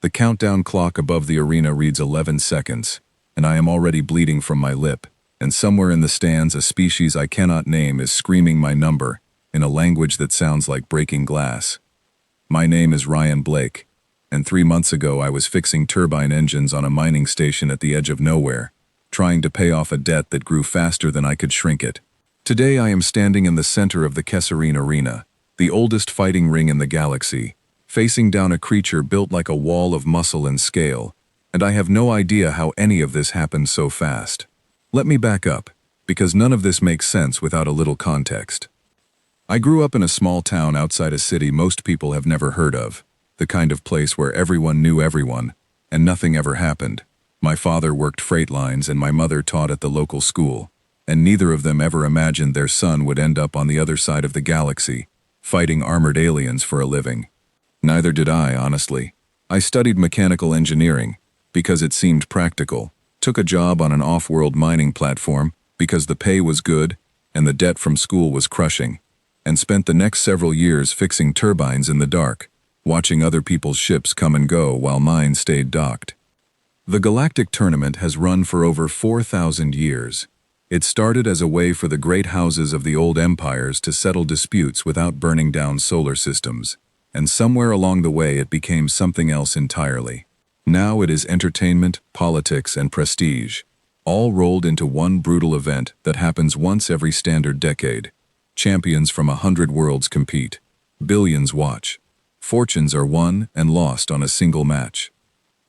The countdown clock above the arena reads 11 seconds, and I am already bleeding from my lip, and somewhere in the stands a species I cannot name is screaming my number in a language that sounds like breaking glass. My name is Ryan Blake, and 3 months ago I was fixing turbine engines on a mining station at the edge of nowhere, trying to pay off a debt that grew faster than I could shrink it. Today I am standing in the center of the Kesserine Arena, the oldest fighting ring in the galaxy, facing down a creature built like a wall of muscle and scale, and I have no idea how any of this happened so fast. Let me back up, because none of this makes sense without a little context. I grew up in a small town outside a city most people have never heard of, the kind of place where everyone knew everyone, and nothing ever happened. My father worked freight lines and my mother taught at the local school, and neither of them ever imagined their son would end up on the other side of the galaxy, fighting armored aliens for a living. Neither did I, honestly. I studied mechanical engineering because it seemed practical, took a job on an off-world mining platform because the pay was good and the debt from school was crushing, and spent the next several years fixing turbines in the dark, watching other people's ships come and go while mine stayed docked. The Galactic Tournament has run for over 4,000 years. It started as a way for the great houses of the old empires to settle disputes without burning down solar systems, and somewhere along the way it became something else entirely. Now it is entertainment, politics, and prestige, all rolled into one brutal event that happens once every standard decade. Champions from 100 worlds compete. Billions watch. Fortunes are won and lost on a single match.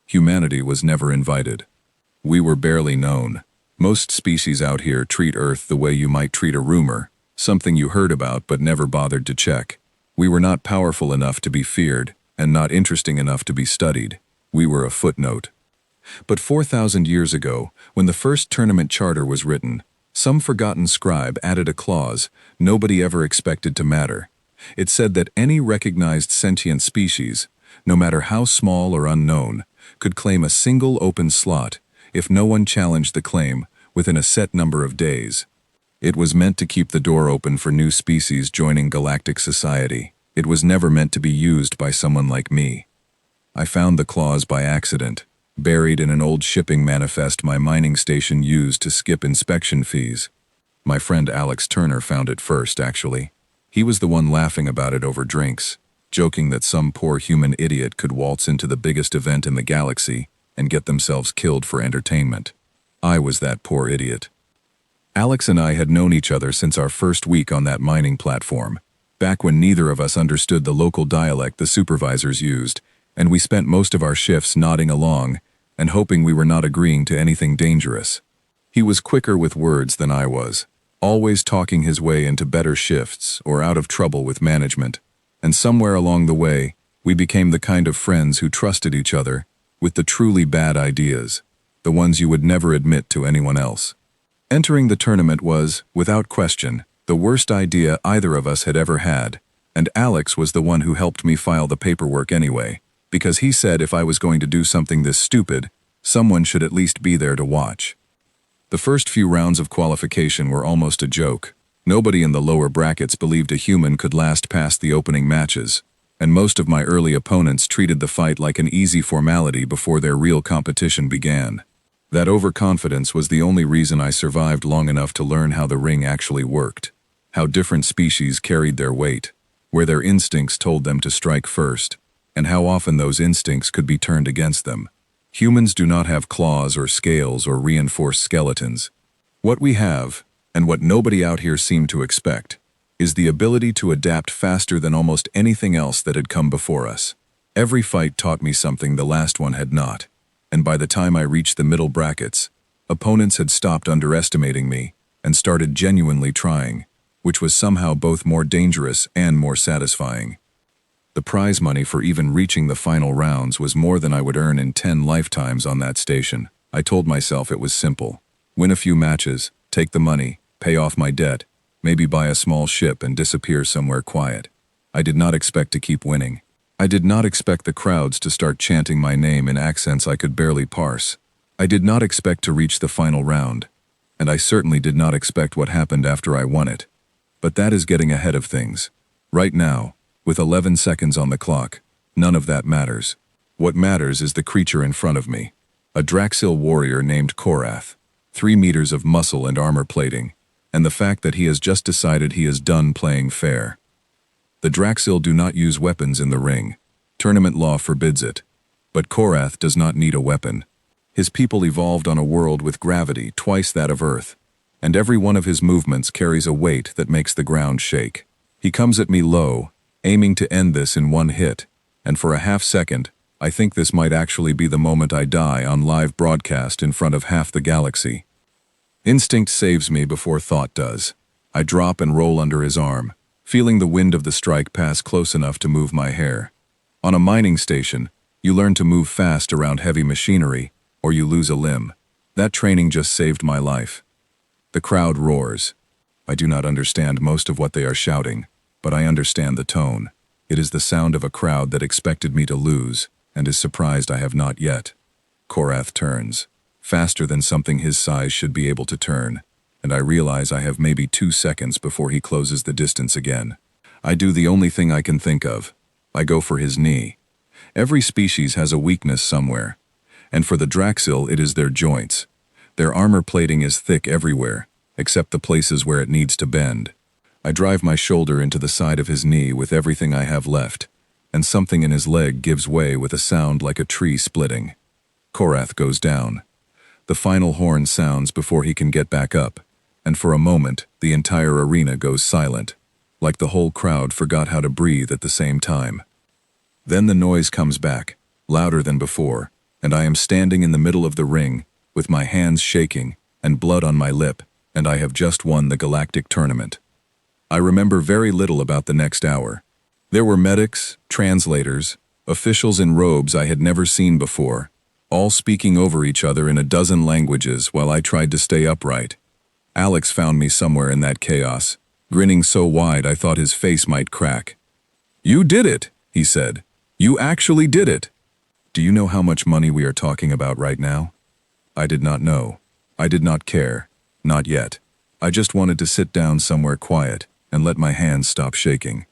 Humanity was never invited. We were barely known. Most species out here treat Earth the way you might treat a rumor, something you heard about but never bothered to check. We were not powerful enough to be feared, and not interesting enough to be studied. We were a footnote. But 4,000 years ago, when the first tournament charter was written, some forgotten scribe added a clause nobody ever expected to matter. It said that any recognized sentient species, no matter how small or unknown, could claim a single open slot if no one challenged the claim within a set number of days. It was meant to keep the door open for new species joining galactic society. It was never meant to be used by someone like me. I found the clause by accident, buried in an old shipping manifest my mining station used to skip inspection fees. My friend Alex Turner found it first, actually. He was the one laughing about it over drinks, joking that some poor human idiot could waltz into the biggest event in the galaxy and get themselves killed for entertainment. I was that poor idiot. Alex and I had known each other since our first week on that mining platform, back when neither of us understood the local dialect the supervisors used, and we spent most of our shifts nodding along and hoping we were not agreeing to anything dangerous. He was quicker with words than I was, always talking his way into better shifts or out of trouble with management, and somewhere along the way, we became the kind of friends who trusted each other with the truly bad ideas, the ones you would never admit to anyone else. Entering the tournament was, without question, the worst idea either of us had ever had, and Alex was the one who helped me file the paperwork anyway, because he said if I was going to do something this stupid, someone should at least be there to watch. The first few rounds of qualification were almost a joke. Nobody in the lower brackets believed a human could last past the opening matches, and most of my early opponents treated the fight like an easy formality before their real competition began. That overconfidence was the only reason I survived long enough to learn how the ring actually worked, how different species carried their weight, where their instincts told them to strike first, and how often those instincts could be turned against them. Humans do not have claws or scales or reinforced skeletons. What we have, and what nobody out here seemed to expect, is the ability to adapt faster than almost anything else that had come before us. Every fight taught me something the last one had not, and by the time I reached the middle brackets, opponents had stopped underestimating me and started genuinely trying, which was somehow both more dangerous and more satisfying. The prize money for even reaching the final rounds was more than I would earn in 10 lifetimes on that station. I told myself it was simple. Win a few matches, take the money, pay off my debt, maybe buy a small ship and disappear somewhere quiet. I did not expect to keep winning. I did not expect the crowds to start chanting my name in accents I could barely parse. I did not expect to reach the final round, and I certainly did not expect what happened after I won it. But that is getting ahead of things. Right now, with 11 seconds on the clock, none of that matters. What matters is the creature in front of me. A Draxil warrior named Korath. 3 meters of muscle and armor plating, and the fact that he has just decided he is done playing fair. The Draxil do not use weapons in the ring. Tournament law forbids it. But Korath does not need a weapon. His people evolved on a world with gravity twice that of Earth, and every one of his movements carries a weight that makes the ground shake. He comes at me low, aiming to end this in one hit, and for a half second, I think this might actually be the moment I die on live broadcast in front of half the galaxy. Instinct saves me before thought does. I drop and roll under his arm, feeling the wind of the strike pass close enough to move my hair. On a mining station, you learn to move fast around heavy machinery, or you lose a limb. That training just saved my life. The crowd roars. I do not understand most of what they are shouting, but I understand the tone. It is the sound of a crowd that expected me to lose, and is surprised I have not yet. Korath turns, faster than something his size should be able to turn, and I realize I have maybe 2 seconds before he closes the distance again. I do the only thing I can think of. I go for his knee. Every species has a weakness somewhere, and for the Draxil it is their joints. Their armor plating is thick everywhere, except the places where it needs to bend. I drive my shoulder into the side of his knee with everything I have left, and something in his leg gives way with a sound like a tree splitting. Korath goes down. The final horn sounds before he can get back up, and for a moment, the entire arena goes silent, like the whole crowd forgot how to breathe at the same time. Then the noise comes back, louder than before, and I am standing in the middle of the ring, with my hands shaking and blood on my lip, and I have just won the Galactic tournament. I remember very little about the next hour. There were medics, translators, officials in robes I had never seen before, all speaking over each other in a dozen languages while I tried to stay upright. Alex found me somewhere in that chaos, grinning so wide I thought his face might crack. "You did it," he said. "You actually did it." Do you know how much money we are talking about right now? I did not know. I did not care. Not yet. I just wanted to sit down somewhere quiet and let my hands stop shaking.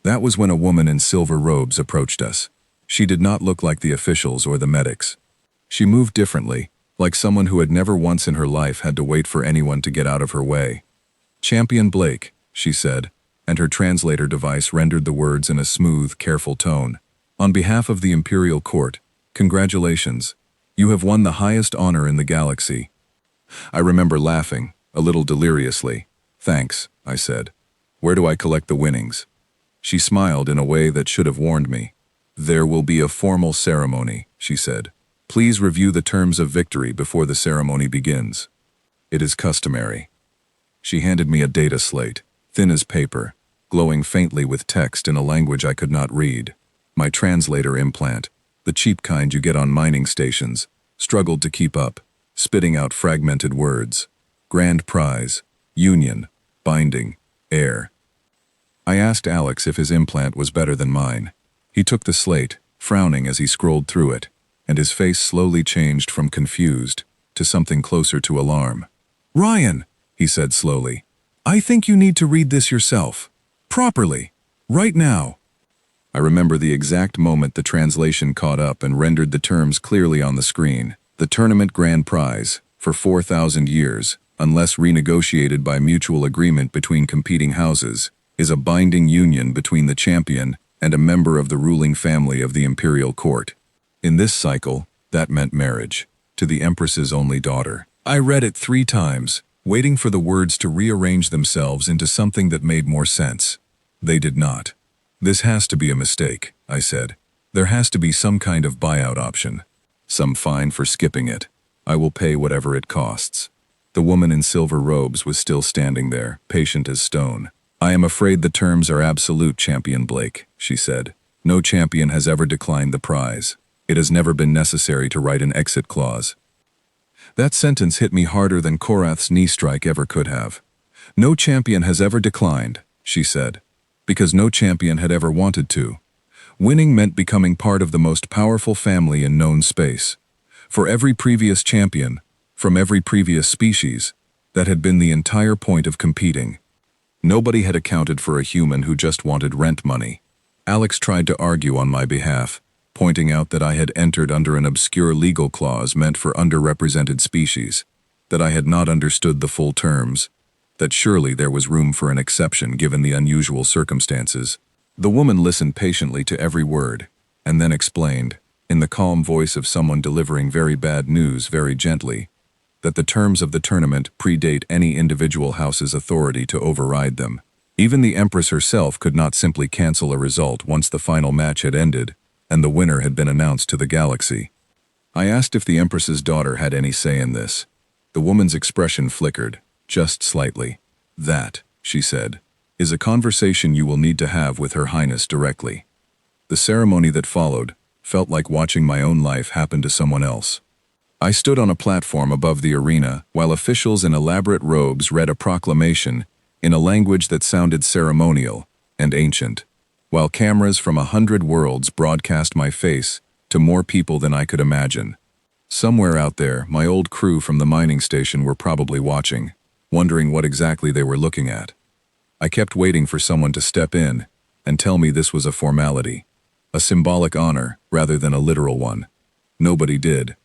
That was when a woman in silver robes approached us. She did not look like the officials or the medics. She moved differently, like someone who had never once in her life had to wait for anyone to get out of her way. "Champion Blake," she said, and her translator device rendered the words in a smooth, careful tone. "On behalf of the Imperial Court, congratulations. You have won the highest honor in the galaxy." I remember laughing, a little deliriously. "Thanks," I said. "Where do I collect the winnings?" She smiled in a way that should have warned me. "There will be a formal ceremony," she said. "Please review the terms of victory before the ceremony begins." "It is customary." She handed me a data slate, thin as paper, glowing faintly with text in a language I could not read. My translator implant, the cheap kind you get on mining stations, struggled to keep up, spitting out fragmented words. Grand prize, union, binding, air. I asked Alex if his implant was better than mine. He took the slate, frowning as he scrolled through it, and his face slowly changed from confused to something closer to alarm. "Ryan," he said slowly, "I think you need to read this yourself. Properly. Right now." I remember the exact moment the translation caught up and rendered the terms clearly on the screen. The tournament grand prize, for 4,000 years, unless renegotiated by mutual agreement between competing houses, is a binding union between the champion and a member of the ruling family of the Imperial Court. In this cycle, that meant marriage, to the Empress's only daughter. I read it 3 times, waiting for the words to rearrange themselves into something that made more sense. They did not. "This has to be a mistake," I said. "There has to be some kind of buyout option. Some fine for skipping it. I will pay whatever it costs." The woman in silver robes was still standing there, patient as stone. "I am afraid the terms are absolute, Champion Blake," she said. "No champion has ever declined the prize. It has never been necessary to write an exit clause." That sentence hit me harder than Korath's knee strike ever could have. "No champion has ever declined," she said, "because no champion had ever wanted to. Winning meant becoming part of the most powerful family in known space. For every previous champion, from every previous species, that had been the entire point of competing. Nobody had accounted for a human who just wanted rent money. Alex tried to argue on my behalf, pointing out that I had entered under an obscure legal clause meant for underrepresented species, that I had not understood the full terms, that surely there was room for an exception given the unusual circumstances. The woman listened patiently to every word, and then explained, in the calm voice of someone delivering very bad news very gently, that the terms of the tournament predate any individual house's authority to override them. Even the Empress herself could not simply cancel a result once the final match had ended and the winner had been announced to the galaxy. I asked if the Empress's daughter had any say in this. The woman's expression flickered, just slightly. "That," she said, "is a conversation you will need to have with Her Highness directly." The ceremony that followed felt like watching my own life happen to someone else. I stood on a platform above the arena while officials in elaborate robes read a proclamation in a language that sounded ceremonial and ancient, while cameras from 100 worlds broadcast my face to more people than I could imagine. Somewhere out there, my old crew from the mining station were probably watching, wondering what exactly they were looking at. I kept waiting for someone to step in and tell me this was a formality, a symbolic honor rather than a literal one. Nobody did.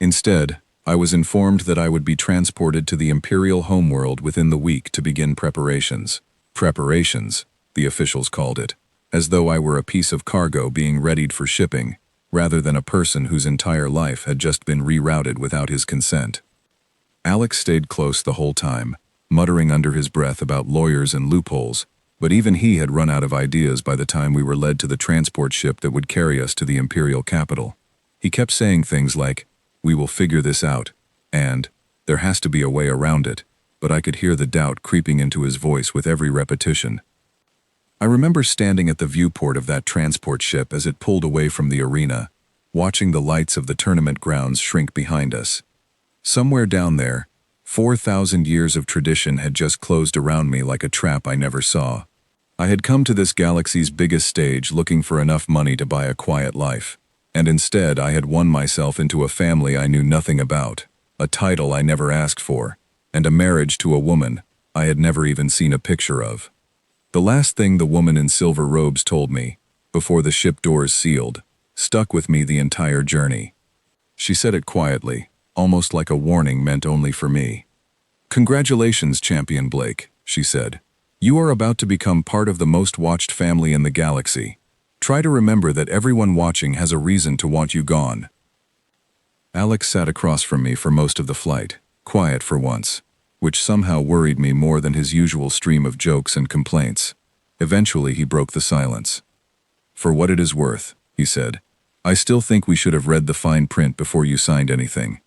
Instead, I was informed that I would be transported to the Imperial homeworld within the week to begin preparations. Preparations, the officials called it, as though I were a piece of cargo being readied for shipping, rather than a person whose entire life had just been rerouted without his consent. Alex stayed close the whole time, muttering under his breath about lawyers and loopholes, but even he had run out of ideas by the time we were led to the transport ship that would carry us to the Imperial capital. He kept saying things like, "We will figure this out," and "There has to be a way around it," but I could hear the doubt creeping into his voice with every repetition. I remember standing at the viewport of that transport ship as it pulled away from the arena, watching the lights of the tournament grounds shrink behind us. Somewhere down there, 4,000 years of tradition had just closed around me like a trap I never saw. I had come to this galaxy's biggest stage looking for enough money to buy a quiet life, and instead I had won myself into a family I knew nothing about, a title I never asked for, and a marriage to a woman I had never even seen a picture of. The last thing the woman in silver robes told me, before the ship doors sealed, stuck with me the entire journey. She said it quietly, almost like a warning meant only for me. "Congratulations, Champion Blake," she said. "You are about to become part of the most watched family in the galaxy. Try to remember that everyone watching has a reason to want you gone." Alex sat across from me for most of the flight, quiet for once, which somehow worried me more than his usual stream of jokes and complaints. Eventually he broke the silence. "For what it is worth," he said, "I still think we should have read the fine print before you signed anything."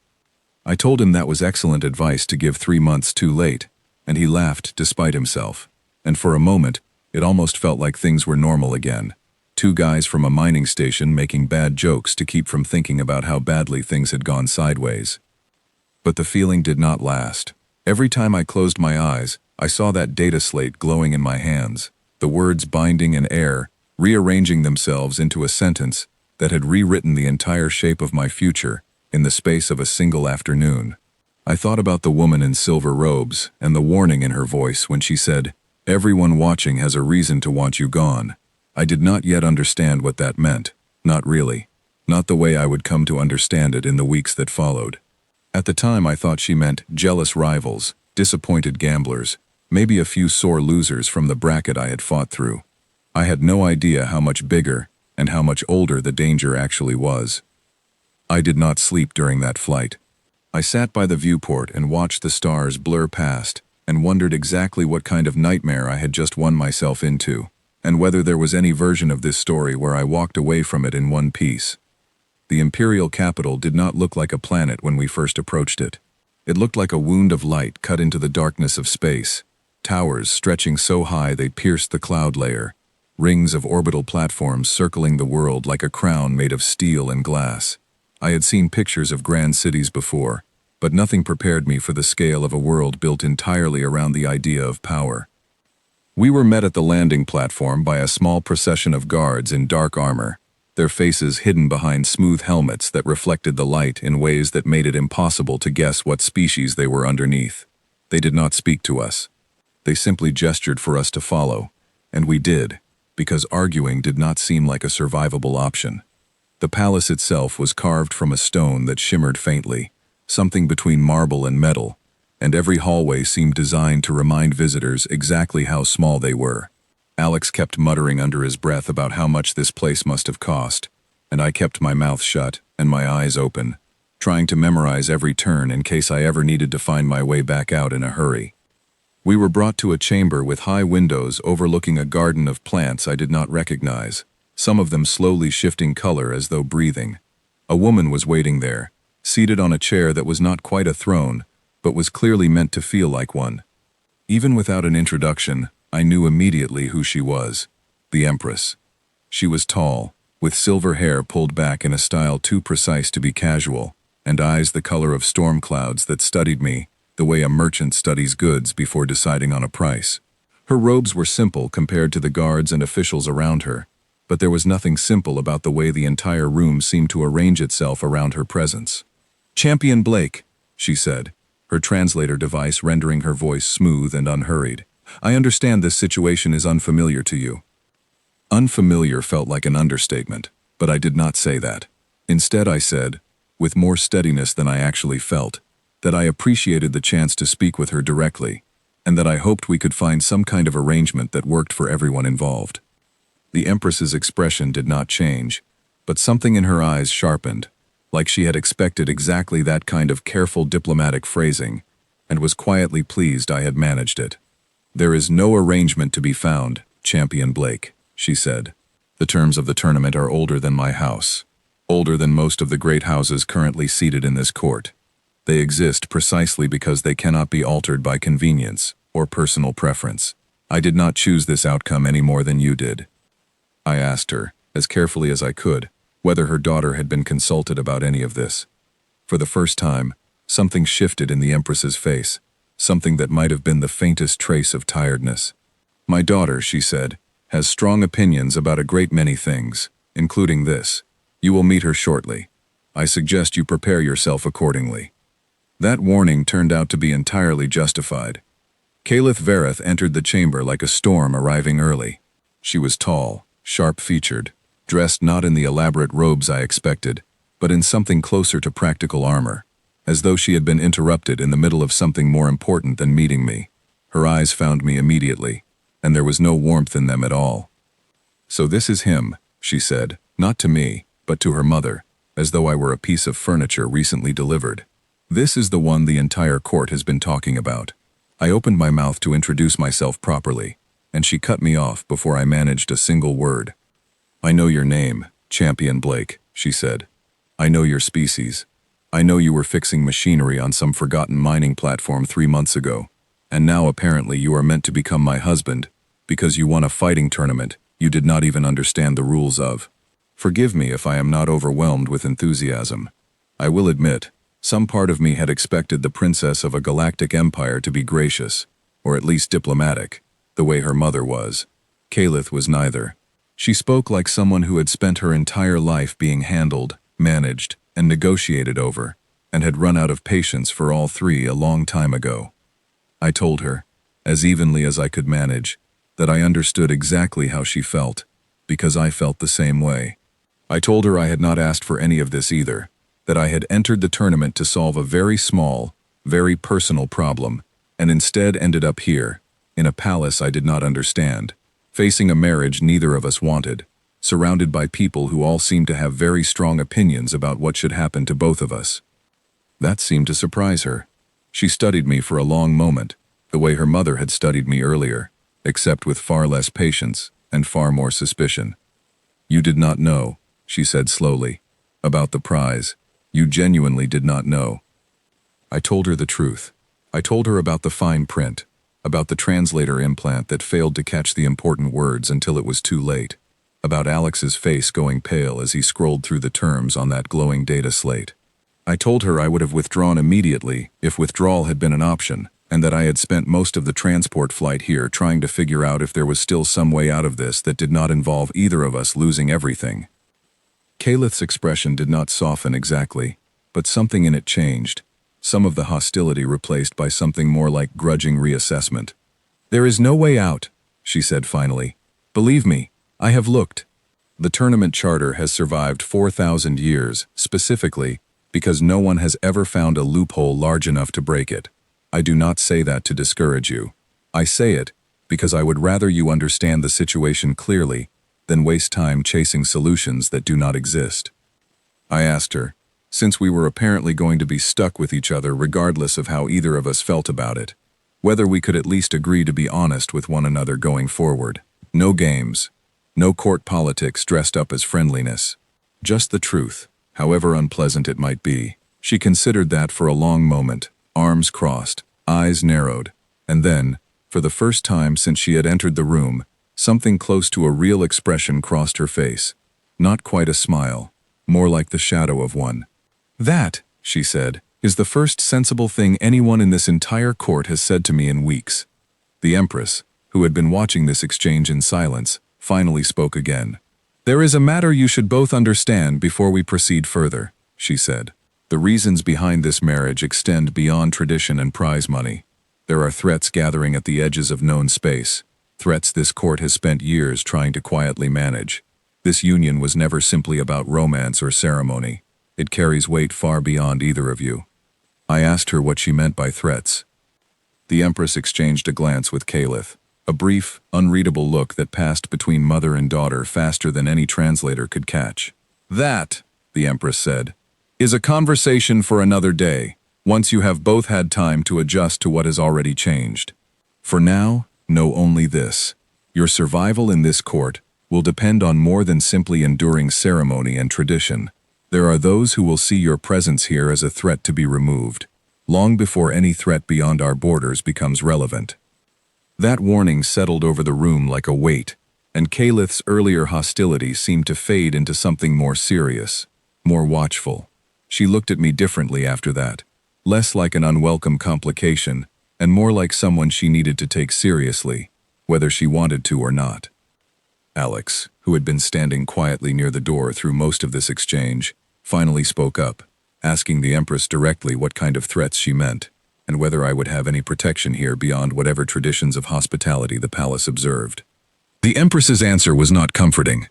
I told him that was excellent advice to give 3 months too late, and he laughed despite himself, and for a moment it almost felt like things were normal again. Two guys from a mining station making bad jokes to keep from thinking about how badly things had gone sideways. But the feeling did not last. Every time I closed my eyes, I saw that data slate glowing in my hands, the words binding in air, rearranging themselves into a sentence that had rewritten the entire shape of my future in the space of a single afternoon. I thought about the woman in silver robes and the warning in her voice when she said, "Everyone watching has a reason to want you gone." I did not yet understand what that meant, not really, not the way I would come to understand it in the weeks that followed. At the time I thought she meant jealous rivals, disappointed gamblers, maybe a few sore losers from the bracket I had fought through. I had no idea how much bigger and how much older the danger actually was. I did not sleep during that flight. I sat by the viewport and watched the stars blur past and wondered exactly what kind of nightmare I had just won myself into, and whether there was any version of this story where I walked away from it in one piece. The Imperial capital did not look like a planet when we first approached it. It looked like a wound of light cut into the darkness of space, towers stretching so high they pierced the cloud layer, rings of orbital platforms circling the world like a crown made of steel and glass. I had seen pictures of grand cities before, but nothing prepared me for the scale of a world built entirely around the idea of power. We were met at the landing platform by a small procession of guards in dark armor, their faces hidden behind smooth helmets that reflected the light in ways that made it impossible to guess what species they were underneath. They did not speak to us. They simply gestured for us to follow, and we did, because arguing did not seem like a survivable option. The palace itself was carved from a stone that shimmered faintly, something between marble and metal, and every hallway seemed designed to remind visitors exactly how small they were. Alex kept muttering under his breath about how much this place must have cost, and I kept my mouth shut and my eyes open, trying to memorize every turn in case I ever needed to find my way back out in a hurry. We were brought to a chamber with high windows overlooking a garden of plants I did not recognize, some of them slowly shifting color as though breathing. A woman was waiting there, seated on a chair that was not quite a throne, but was clearly meant to feel like one. Even without an introduction, I knew immediately who she was: the Empress. She was tall, with silver hair pulled back in a style too precise to be casual, and eyes the color of storm clouds that studied me the way a merchant studies goods before deciding on a price. Her robes were simple compared to the guards and officials around her, but there was nothing simple about the way the entire room seemed to arrange itself around her presence. "Champion Blake," she said, her translator device rendering her voice smooth and unhurried. "I understand this situation is unfamiliar to you." Unfamiliar felt like an understatement, but I did not say that. Instead, I said, with more steadiness than I actually felt, that I appreciated the chance to speak with her directly, and that I hoped we could find some kind of arrangement that worked for everyone involved. The Empress's expression did not change, but something in her eyes sharpened, like she had expected exactly that kind of careful diplomatic phrasing, and was quietly pleased I had managed it. "There is no arrangement to be found, Champion Blake," she said. "The terms of the tournament are older than my house, older than most of the great houses currently seated in this court. They exist precisely because they cannot be altered by convenience or personal preference. I did not choose this outcome any more than you did." I asked her, as carefully as I could, whether her daughter had been consulted about any of this. For the first time, something shifted in the Empress's face, something that might have been the faintest trace of tiredness. "My daughter," she said, "has strong opinions about a great many things, including this. You will meet her shortly. I suggest you prepare yourself accordingly." That warning turned out to be entirely justified. Caliph Vareth entered the chamber like a storm arriving early. She was tall, sharp-featured, dressed not in the elaborate robes I expected, but in something closer to practical armor, as though she had been interrupted in the middle of something more important than meeting me. Her eyes found me immediately, and there was no warmth in them at all. "So this is him," she said, not to me, but to her mother, as though I were a piece of furniture recently delivered. "This is the one the entire court has been talking about." I opened my mouth to introduce myself properly, and she cut me off before I managed a single word. "I know your name, Champion Blake," she said. "I know your species. I know you were fixing machinery on some forgotten mining platform 3 months ago, and now apparently you are meant to become my husband, because you won a fighting tournament you did not even understand the rules of. Forgive me if I am not overwhelmed with enthusiasm. I will admit, some part of me had expected the princess of a galactic empire to be gracious, or at least diplomatic, the way her mother was. Caliph was neither. She spoke like someone who had spent her entire life being handled, managed, and negotiated over, and had run out of patience for all three a long time ago. I told her, as evenly as I could manage, that I understood exactly how she felt, because I felt the same way. I told her I had not asked for any of this either, that I had entered the tournament to solve a very small, very personal problem, and instead ended up here, in a palace I did not understand, facing a marriage neither of us wanted, surrounded by people who all seemed to have very strong opinions about what should happen to both of us. That seemed to surprise her. She studied me for a long moment, the way her mother had studied me earlier, except with far less patience and far more suspicion. "You did not know," she said slowly, "about the prize. You genuinely did not know." I told her the truth. I told her about the fine print, about the translator implant that failed to catch the important words until it was too late, about Alex's face going pale as he scrolled through the terms on that glowing data slate. I told her I would have withdrawn immediately if withdrawal had been an option, and that I had spent most of the transport flight here trying to figure out if there was still some way out of this that did not involve either of us losing everything. Caliph's expression did not soften exactly, but something in it changed, some of the hostility replaced by something more like grudging reassessment. "There is no way out," she said finally. "Believe me, I have looked." The tournament charter has survived 4,000 years, specifically because no one has ever found a loophole large enough to break it. I do not say that to discourage you. I say it because I would rather you understand the situation clearly than waste time chasing solutions that do not exist. I asked her, since we were apparently going to be stuck with each other regardless of how either of us felt about it, whether we could at least agree to be honest with one another going forward. No games, no court politics dressed up as friendliness. Just the truth, however unpleasant it might be. She considered that for a long moment, arms crossed, eyes narrowed, and then, for the first time since she had entered the room, something close to a real expression crossed her face. Not quite a smile, more like the shadow of one. "That," she said, "is the first sensible thing anyone in this entire court has said to me in weeks." The Empress, who had been watching this exchange in silence, finally spoke again. "There is a matter you should both understand before we proceed further," she said. "The reasons behind this marriage extend beyond tradition and prize money. There are threats gathering at the edges of known space, threats this court has spent years trying to quietly manage. This union was never simply about romance or ceremony. It carries weight far beyond either of you." I asked her what she meant by threats. The Empress exchanged a glance with Caliph, a brief, unreadable look that passed between mother and daughter faster than any translator could catch. "That," the Empress said, "is a conversation for another day, once you have both had time to adjust to what has already changed. For now, know only this. Your survival in this court will depend on more than simply enduring ceremony and tradition. There are those who will see your presence here as a threat to be removed, long before any threat beyond our borders becomes relevant." That warning settled over the room like a weight, and Caliph's earlier hostility seemed to fade into something more serious, more watchful. She looked at me differently after that, less like an unwelcome complication, and more like someone she needed to take seriously, whether she wanted to or not. Alex, who had been standing quietly near the door through most of this exchange, finally spoke up, asking the Empress directly what kind of threats she meant, and whether I would have any protection here beyond whatever traditions of hospitality the palace observed. The Empress's answer was not comforting.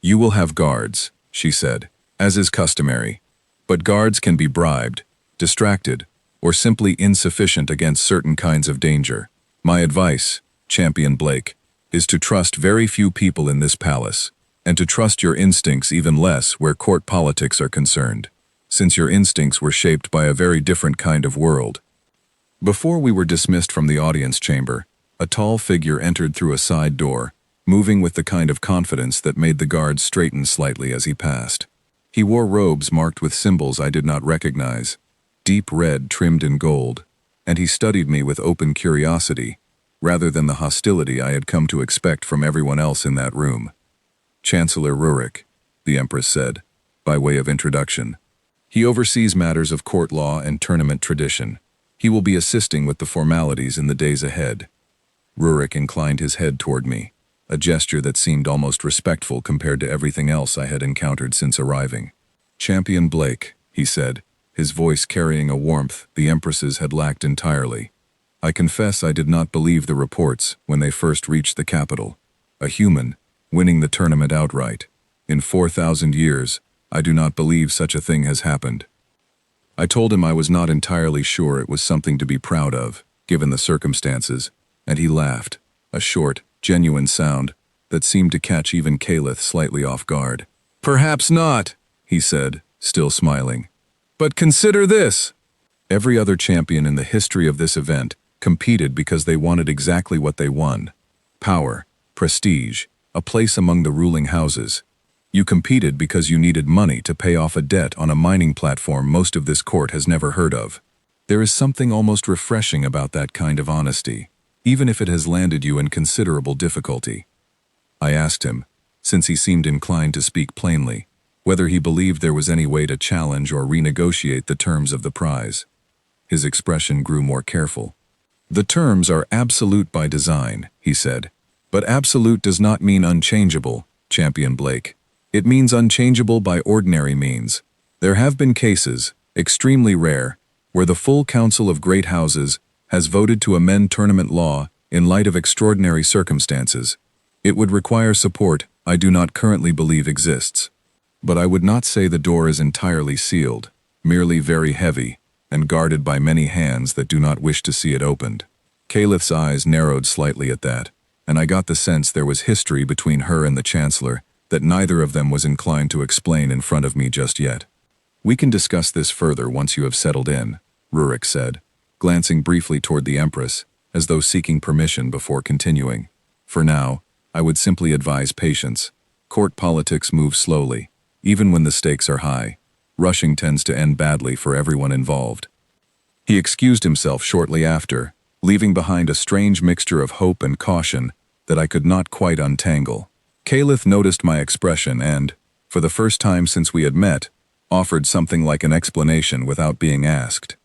"You will have guards," she said, "as is customary. But guards can be bribed, distracted, or simply insufficient against certain kinds of danger. My advice, Champion Blake, is to trust very few people in this palace, and to trust your instincts even less where court politics are concerned, since your instincts were shaped by a very different kind of world." Before we were dismissed from the audience chamber, a tall figure entered through a side door, moving with the kind of confidence that made the guards straighten slightly as he passed. He wore robes marked with symbols I did not recognize, deep red trimmed in gold, and he studied me with open curiosity, rather than the hostility I had come to expect from everyone else in that room. "Chancellor Rurik," the Empress said, by way of introduction. "He oversees matters of court law and tournament tradition. He will be assisting with the formalities in the days ahead." Rurik inclined his head toward me, a gesture that seemed almost respectful compared to everything else I had encountered since arriving. "Champion Blake," he said, his voice carrying a warmth the Empress's had lacked entirely. "I confess I did not believe the reports when they first reached the capital. A human, winning the tournament outright. In 4,000 years, I do not believe such a thing has happened." I told him I was not entirely sure it was something to be proud of, given the circumstances, and he laughed, a short, genuine sound that seemed to catch even Caliph slightly off guard. "Perhaps not," he said, still smiling. "But consider this. Every other champion in the history of this event competed because they wanted exactly what they won: power, prestige, a place among the ruling houses. You competed because you needed money to pay off a debt on a mining platform most of this court has never heard of. There is something almost refreshing about that kind of honesty, even if it has landed you in considerable difficulty." I asked him, since he seemed inclined to speak plainly, whether he believed there was any way to challenge or renegotiate the terms of the prize. His expression grew more careful. "The terms are absolute by design," he said. "But absolute does not mean unchangeable, Champion Blake. It means unchangeable by ordinary means. There have been cases, extremely rare, where the full council of great houses has voted to amend tournament law in light of extraordinary circumstances. It would require support I do not currently believe exists. But I would not say the door is entirely sealed, merely very heavy, and guarded by many hands that do not wish to see it opened. Calith's eyes narrowed slightly at that, and I got the sense there was history between her and the Chancellor that neither of them was inclined to explain in front of me just yet. "We can discuss this further once you have settled in," Rurik said, glancing briefly toward the Empress, as though seeking permission before continuing. "For now, I would simply advise patience. Court politics move slowly, even when the stakes are high. Rushing tends to end badly for everyone involved." He excused himself shortly after, leaving behind a strange mixture of hope and caution that I could not quite untangle. Calith noticed my expression and, for the first time since we had met, offered something like an explanation without being asked.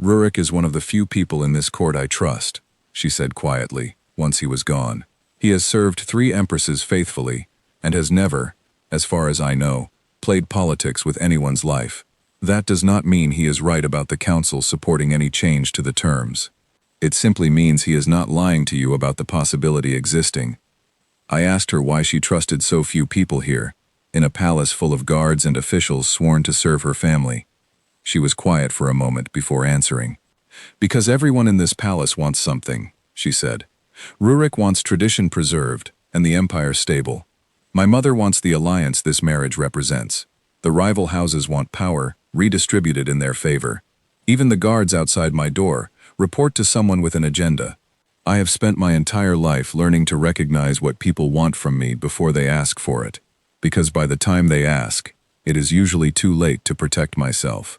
"Rurik is one of the few people in this court I trust," she said quietly, once he was gone. "He has served 3 empresses faithfully, and has never, as far as I know, played politics with anyone's life. That does not mean he is right about the council supporting any change to the terms. It simply means he is not lying to you about the possibility existing." I asked her why she trusted so few people here, in a palace full of guards and officials sworn to serve her family. She was quiet for a moment before answering. "Because everyone in this palace wants something," she said. "Rurik wants tradition preserved, and the empire stable. My mother wants the alliance this marriage represents. The rival houses want power redistributed in their favor. Even the guards outside my door report to someone with an agenda. I have spent my entire life learning to recognize what people want from me before they ask for it, because by the time they ask, it is usually too late to protect myself."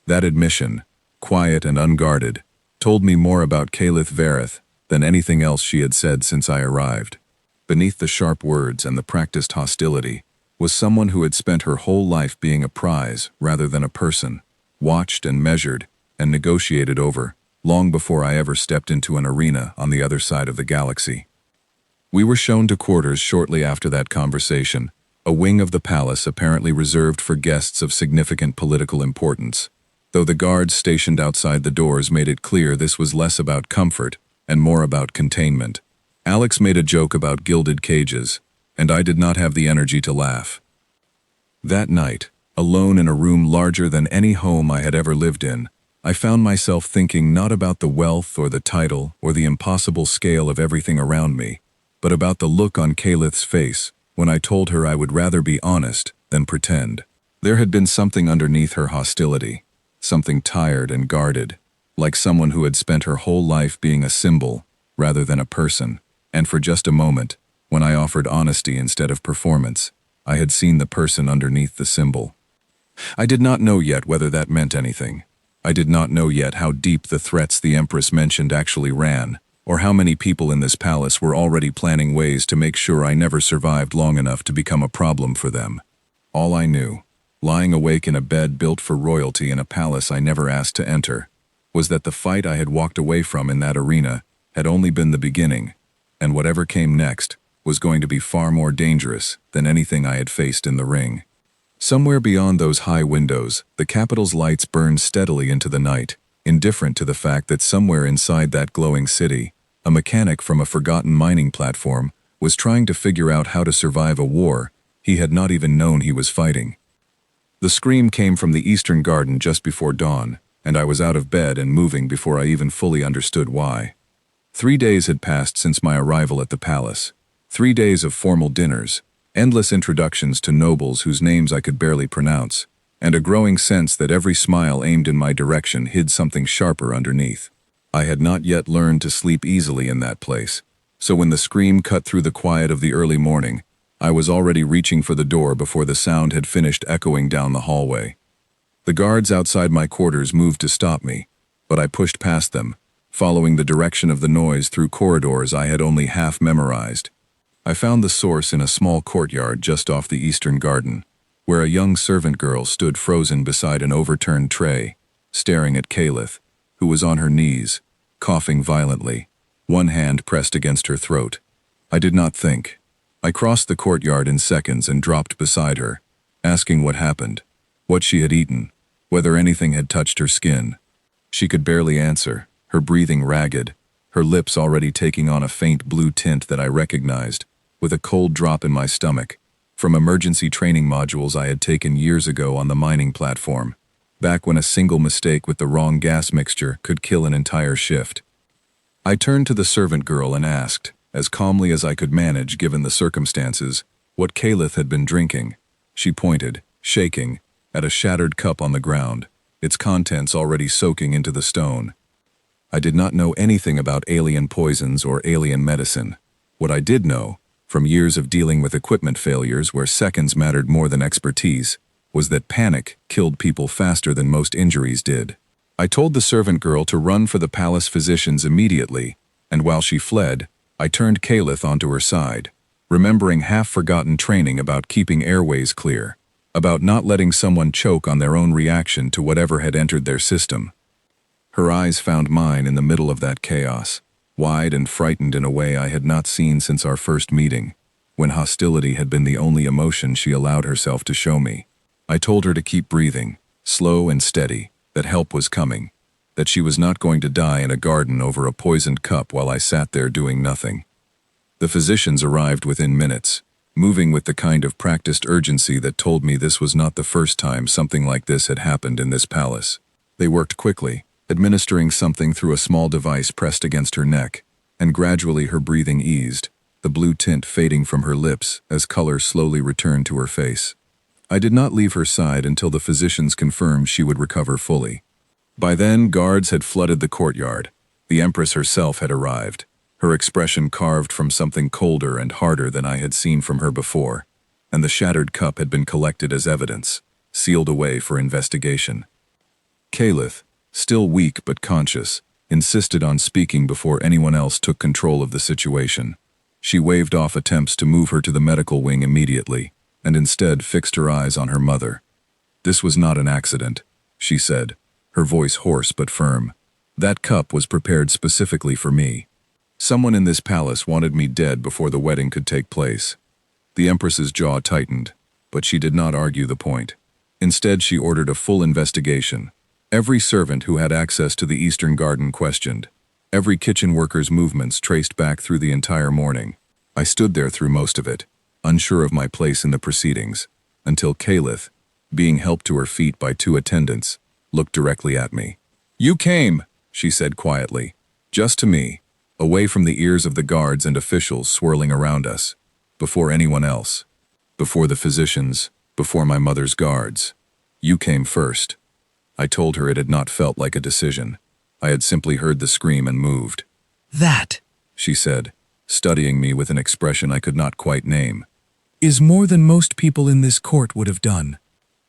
That admission, quiet and unguarded, told me more about Calith Vareth than anything else she had said since I arrived. Beneath the sharp words and the practiced hostility was someone who had spent her whole life being a prize rather than a person, watched and measured and negotiated over, long before I ever stepped into an arena on the other side of the galaxy. We were shown to quarters shortly after that conversation, a wing of the palace apparently reserved for guests of significant political importance, though the guards stationed outside the doors made it clear this was less about comfort and more about containment. Alex made a joke about gilded cages, and I did not have the energy to laugh. That night, alone in a room larger than any home I had ever lived in, I found myself thinking not about the wealth or the title or the impossible scale of everything around me, but about the look on Calith's face when I told her I would rather be honest than pretend. There had been something underneath her hostility, something tired and guarded, like someone who had spent her whole life being a symbol rather than a person. And for just a moment, when I offered honesty instead of performance, I had seen the person underneath the symbol. I did not know yet whether that meant anything. I did not know yet how deep the threats the Empress mentioned actually ran, or how many people in this palace were already planning ways to make sure I never survived long enough to become a problem for them. All I knew, lying awake in a bed built for royalty in a palace I never asked to enter, was that the fight I had walked away from in that arena had only been the beginning, and whatever came next was going to be far more dangerous than anything I had faced in the ring. Somewhere beyond those high windows, the capital's lights burned steadily into the night, indifferent to the fact that somewhere inside that glowing city, a mechanic from a forgotten mining platform was trying to figure out how to survive a war he had not even known he was fighting. The scream came from the eastern garden just before dawn, and I was out of bed and moving before I even fully understood why. 3 days had passed since my arrival at the palace. 3 days of formal dinners, endless introductions to nobles whose names I could barely pronounce, and a growing sense that every smile aimed in my direction hid something sharper underneath. I had not yet learned to sleep easily in that place, so when the scream cut through the quiet of the early morning, I was already reaching for the door before the sound had finished echoing down the hallway. The guards outside my quarters moved to stop me, but I pushed past them, following the direction of the noise through corridors I had only half memorized. I found the source in a small courtyard just off the eastern garden, where a young servant girl stood frozen beside an overturned tray, staring at Calith, who was on her knees, coughing violently, one hand pressed against her throat. I did not think. I crossed the courtyard in seconds and dropped beside her, asking what happened, what she had eaten, whether anything had touched her skin. She could barely answer, her breathing ragged, her lips already taking on a faint blue tint that I recognized, with a cold drop in my stomach, from emergency training modules I had taken years ago on the mining platform, back when a single mistake with the wrong gas mixture could kill an entire shift. I turned to the servant girl and asked, as calmly as I could manage given the circumstances, what Caliph had been drinking. She pointed, shaking, at a shattered cup on the ground, its contents already soaking into the stone. I did not know anything about alien poisons or alien medicine. What I did know, from years of dealing with equipment failures where seconds mattered more than expertise, was that panic killed people faster than most injuries did. I told the servant girl to run for the palace physicians immediately, and while she fled, I turned Caliph onto her side, remembering half-forgotten training about keeping airways clear, about not letting someone choke on their own reaction to whatever had entered their system. Her eyes found mine in the middle of that chaos, wide and frightened in a way I had not seen since our first meeting, when hostility had been the only emotion she allowed herself to show me. I told her to keep breathing, slow and steady, that help was coming, that she was not going to die in a garden over a poisoned cup while I sat there doing nothing. The physicians arrived within minutes, moving with the kind of practiced urgency that told me this was not the first time something like this had happened in this palace. They worked quickly, administering something through a small device pressed against her neck, and gradually her breathing eased, the blue tint fading from her lips as color slowly returned to her face. I did not leave her side until the physicians confirmed she would recover fully. By then, guards had flooded the courtyard. The Empress herself had arrived, her expression carved from something colder and harder than I had seen from her before, and the shattered cup had been collected as evidence, sealed away for investigation. Caliph, still weak but conscious, insisted on speaking before anyone else took control of the situation. She waved off attempts to move her to the medical wing immediately, and instead fixed her eyes on her mother. "This was not an accident," she said, her voice hoarse but firm. "That cup was prepared specifically for me. Someone in this palace wanted me dead before the wedding could take place." The Empress's jaw tightened, but she did not argue the point. Instead, she ordered a full investigation. Every servant who had access to the Eastern Garden questioned. Every kitchen worker's movements traced back through the entire morning. I stood there through most of it, unsure of my place in the proceedings, until Caliph, being helped to her feet by two attendants, looked directly at me. "You came," she said quietly, "just to me, away from the ears of the guards and officials swirling around us, before anyone else, before the physicians, before my mother's guards. You came first." I told her it had not felt like a decision. I had simply heard the scream and moved. "That," she said, studying me with an expression I could not quite name, "is more than most people in this court would have done."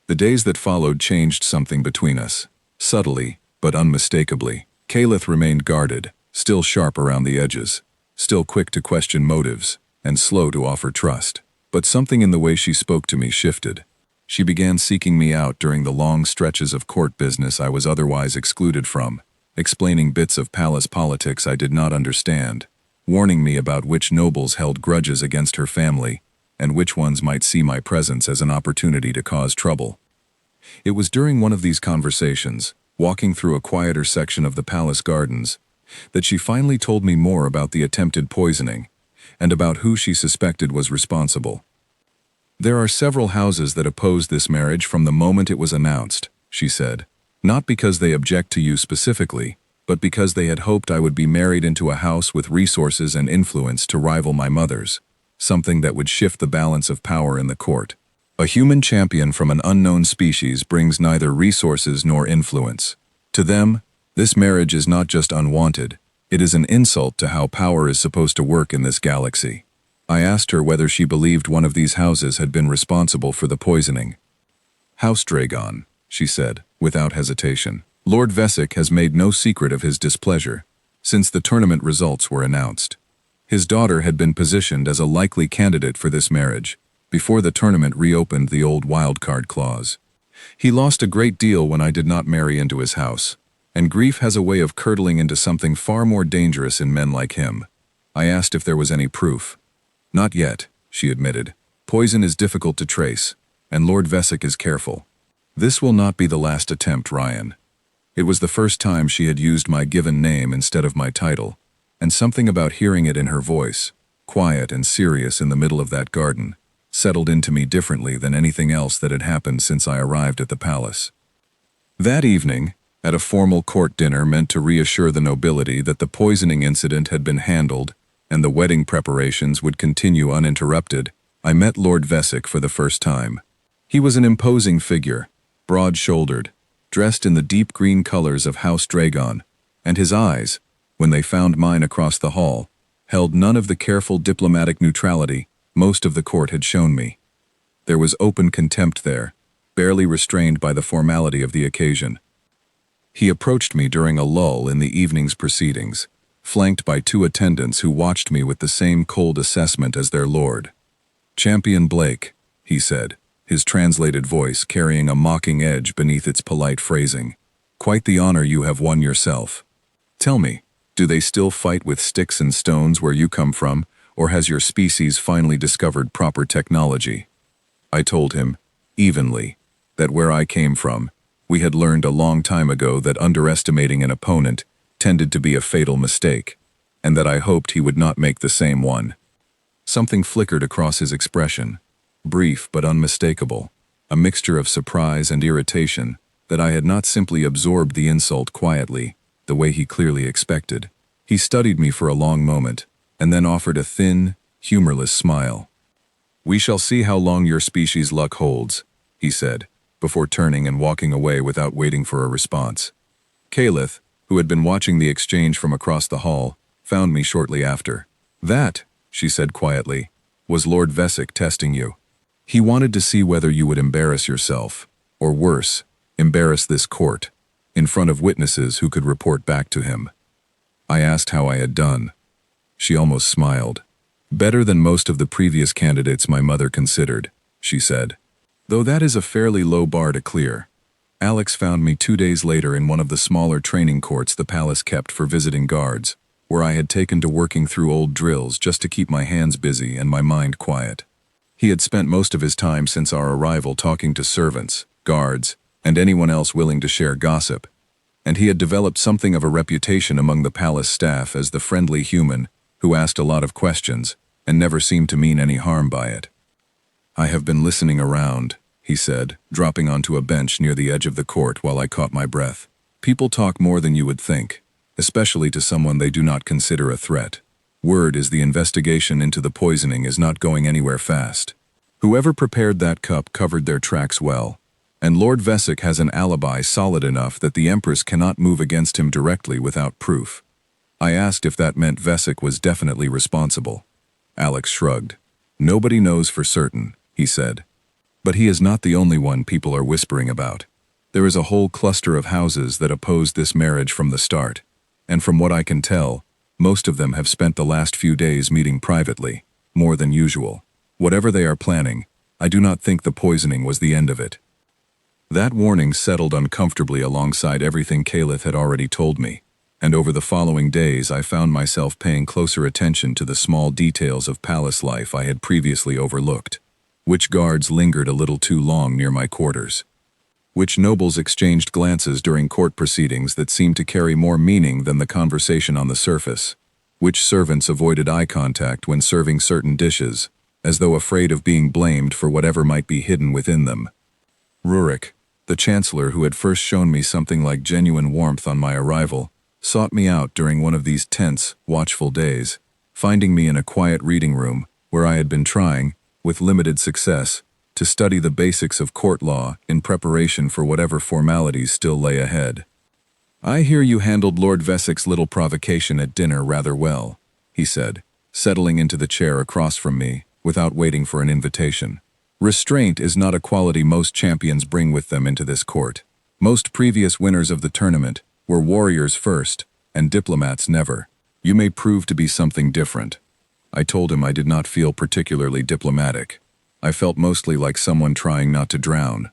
The days that followed changed something between us, subtly but unmistakably. Caliph remained guarded, still sharp around the edges, still quick to question motives, and slow to offer trust. But something in the way she spoke to me shifted. She began seeking me out during the long stretches of court business I was otherwise excluded from, explaining bits of palace politics I did not understand, warning me about which nobles held grudges against her family, and which ones might see my presence as an opportunity to cause trouble. It was during one of these conversations, walking through a quieter section of the palace gardens, that she finally told me more about the attempted poisoning, and about who she suspected was responsible. "There are several houses that oppose this marriage from the moment it was announced," she said, "not because they object to you specifically, but because they had hoped I would be married into a house with resources and influence to rival my mother's, something that would shift the balance of power in the court. A human champion from an unknown species brings neither resources nor influence. To them, this marriage is not just unwanted, it is an insult to how power is supposed to work in this galaxy." I asked her whether she believed one of these houses had been responsible for the poisoning. "House Dragon," she said, without hesitation. "Lord Vesic has made no secret of his displeasure since the tournament results were announced. His daughter had been positioned as a likely candidate for this marriage before the tournament reopened the old wildcard clause. He lost a great deal when I did not marry into his house, and grief has a way of curdling into something far more dangerous in men like him." I asked if there was any proof. "Not yet," she admitted. "Poison is difficult to trace, and Lord Vesic is careful. This will not be the last attempt, Ryan." It was the first time she had used my given name instead of my title, and something about hearing it in her voice, quiet and serious in the middle of that garden, settled into me differently than anything else that had happened since I arrived at the palace. That evening, at a formal court dinner meant to reassure the nobility that the poisoning incident had been handled and the wedding preparations would continue uninterrupted, I met Lord Vesic for the first time. He was an imposing figure, broad-shouldered, dressed in the deep green colors of House Dragon, and his eyes, when they found mine across the hall, held none of the careful diplomatic neutrality most of the court had shown me. There was open contempt there, barely restrained by the formality of the occasion. He approached me during a lull in the evening's proceedings, flanked by two attendants who watched me with the same cold assessment as their lord. "Champion Blake," he said, his translated voice carrying a mocking edge beneath its polite phrasing. "Quite the honor you have won yourself. Tell me, do they still fight with sticks and stones where you come from, or has your species finally discovered proper technology?" I told him, evenly, that where I came from, we had learned a long time ago that underestimating an opponent tended to be a fatal mistake, and that I hoped he would not make the same one. Something flickered across his expression, brief but unmistakable, a mixture of surprise and irritation that I had not simply absorbed the insult quietly, the way he clearly expected. He studied me for a long moment, and then offered a thin, humorless smile. "We shall see how long your species' luck holds," he said, before turning and walking away without waiting for a response. Calith, who had been watching the exchange from across the hall, found me shortly after. "That," she said quietly, "was Lord Vesic testing you. He wanted to see whether you would embarrass yourself, or worse, embarrass this court, in front of witnesses who could report back to him." I asked how I had done. She almost smiled. "Better than most of the previous candidates my mother considered," she said. "Though that is a fairly low bar to clear. Alex found me 2 days later in one of the smaller training courts the palace kept for visiting guards, where I had taken to working through old drills just to keep my hands busy and my mind quiet. He had spent most of his time since our arrival talking to servants, guards, and anyone else willing to share gossip, and he had developed something of a reputation among the palace staff as the friendly human who asked a lot of questions and never seemed to mean any harm by it. "I have been listening around," he said, dropping onto a bench near the edge of the court while I caught my breath. "People talk more than you would think, especially to someone they do not consider a threat. Word is the investigation into the poisoning is not going anywhere fast. Whoever prepared that cup covered their tracks well, and Lord Vesic has an alibi solid enough that the Empress cannot move against him directly without proof." I asked if that meant Vesic was definitely responsible. Alex shrugged. "Nobody knows for certain," he said. "But he is not the only one people are whispering about. There is a whole cluster of houses that opposed this marriage from the start, and from what I can tell, most of them have spent the last few days meeting privately, more than usual. Whatever they are planning, I do not think the poisoning was the end of it." That warning settled uncomfortably alongside everything Calith had already told me, and over the following days I found myself paying closer attention to the small details of palace life I had previously overlooked. Which guards lingered a little too long near my quarters? Which nobles exchanged glances during court proceedings that seemed to carry more meaning than the conversation on the surface? Which servants avoided eye contact when serving certain dishes, as though afraid of being blamed for whatever might be hidden within them? Rurik, the chancellor who had first shown me something like genuine warmth on my arrival, sought me out during one of these tense, watchful days, finding me in a quiet reading room where I had been trying, with limited success, to study the basics of court law in preparation for whatever formalities still lay ahead. "I hear you handled Lord Vesic's little provocation at dinner rather well," he said, settling into the chair across from me without waiting for an invitation. "Restraint is not a quality most champions bring with them into this court. Most previous winners of the tournament were warriors first, and diplomats never. You may prove to be something different." I told him I did not feel particularly diplomatic. I felt mostly like someone trying not to drown.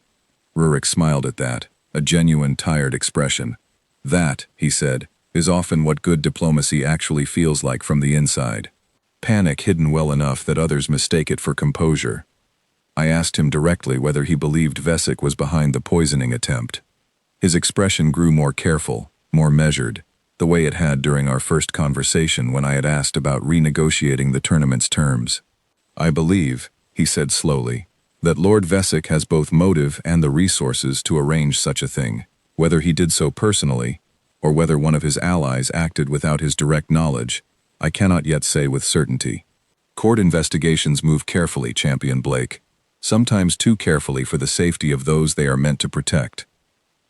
Rurik smiled at that, a genuine tired expression. "That," he said, "is often what good diplomacy actually feels like from the inside. Panic hidden well enough that others mistake it for composure." I asked him directly whether he believed Vesic was behind the poisoning attempt. His expression grew more careful, more measured, the way it had during our first conversation when I had asked about renegotiating the tournament's terms. "I believe," he said slowly, "that Lord Vesic has both motive and the resources to arrange such a thing, whether he did so personally, or whether one of his allies acted without his direct knowledge. I cannot yet say with certainty. Court investigations move carefully, Champion Blake, sometimes too carefully for the safety of those they are meant to protect."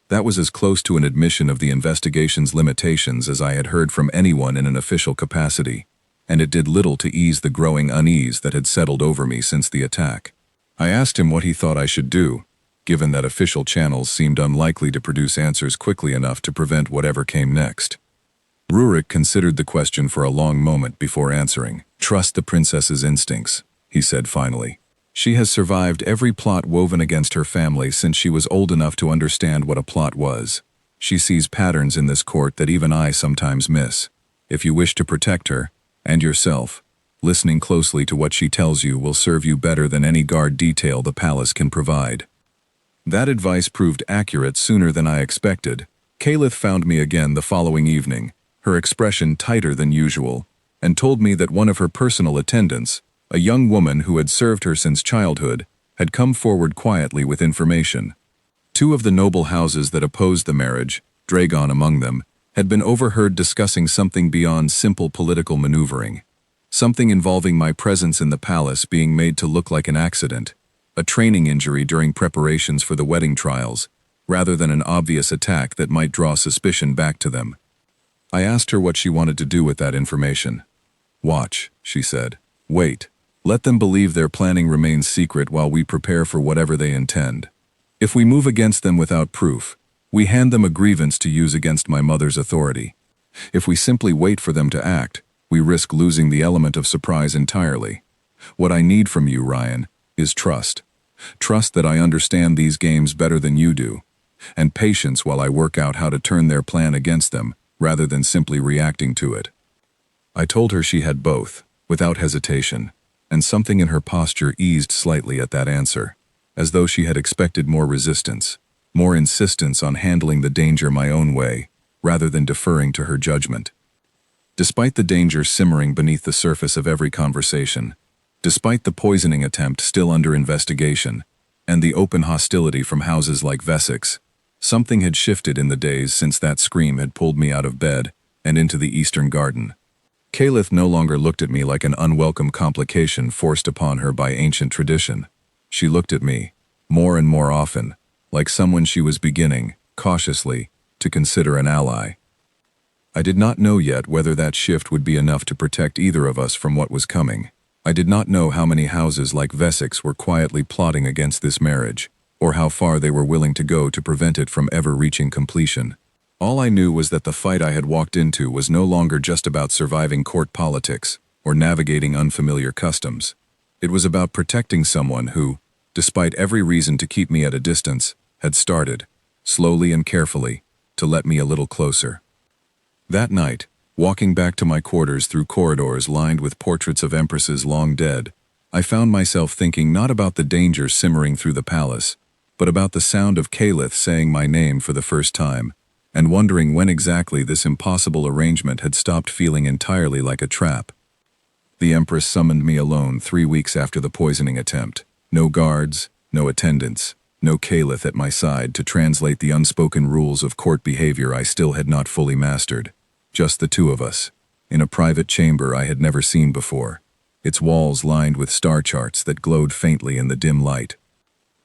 That was as close to an admission of the investigation's limitations as I had heard from anyone in an official capacity, and it did little to ease the growing unease that had settled over me since the attack. I asked him what he thought I should do, given that official channels seemed unlikely to produce answers quickly enough to prevent whatever came next. Rurik considered the question for a long moment before answering. "Trust the princess's instincts," he said finally. "She has survived every plot woven against her family since she was old enough to understand what a plot was. She sees patterns in this court that even I sometimes miss. If you wish to protect her, and yourself, listening closely to what she tells you will serve you better than any guard detail the palace can provide." That advice proved accurate sooner than I expected. Calith found me again the following evening, her expression tighter than usual, and told me that one of her personal attendants, a young woman who had served her since childhood, had come forward quietly with information. Two of the noble houses that opposed the marriage, Dragon among them, had been overheard discussing something beyond simple political maneuvering. Something involving my presence in the palace being made to look like an accident, a training injury during preparations for the wedding trials, rather than an obvious attack that might draw suspicion back to them. I asked her what she wanted to do with that information. "Watch," she said. "Wait. Let them believe their planning remains secret while we prepare for whatever they intend. If we move against them without proof, we hand them a grievance to use against my mother's authority. If we simply wait for them to act, we risk losing the element of surprise entirely. What I need from you, Ryan, is trust. Trust that I understand these games better than you do, and patience while I work out how to turn their plan against them, rather than simply reacting to it." I told her she had both, without hesitation, and something in her posture eased slightly at that answer, as though she had expected more resistance, more insistence on handling the danger my own way, rather than deferring to her judgment. Despite the danger simmering beneath the surface of every conversation, despite the poisoning attempt still under investigation, and the open hostility from houses like Vesic's, something had shifted in the days since that scream had pulled me out of bed and into the eastern garden. Calith no longer looked at me like an unwelcome complication forced upon her by ancient tradition. She looked at me, more and more often, like someone she was beginning, cautiously, to consider an ally. I did not know yet whether that shift would be enough to protect either of us from what was coming. I did not know how many houses like Vesic's were quietly plotting against this marriage, or how far they were willing to go to prevent it from ever reaching completion. All I knew was that the fight I had walked into was no longer just about surviving court politics or navigating unfamiliar customs. It was about protecting someone who, despite every reason to keep me at a distance, had started, slowly and carefully, to let me a little closer. That night, walking back to my quarters through corridors lined with portraits of empresses long dead, I found myself thinking not about the danger simmering through the palace, but about the sound of Calith saying my name for the first time, and wondering when exactly this impossible arrangement had stopped feeling entirely like a trap. The Empress summoned me alone 3 weeks after the poisoning attempt. No guards, no attendants, no Calith at my side to translate the unspoken rules of court behavior I still had not fully mastered. Just the two of us, in a private chamber I had never seen before, its walls lined with star charts that glowed faintly in the dim light.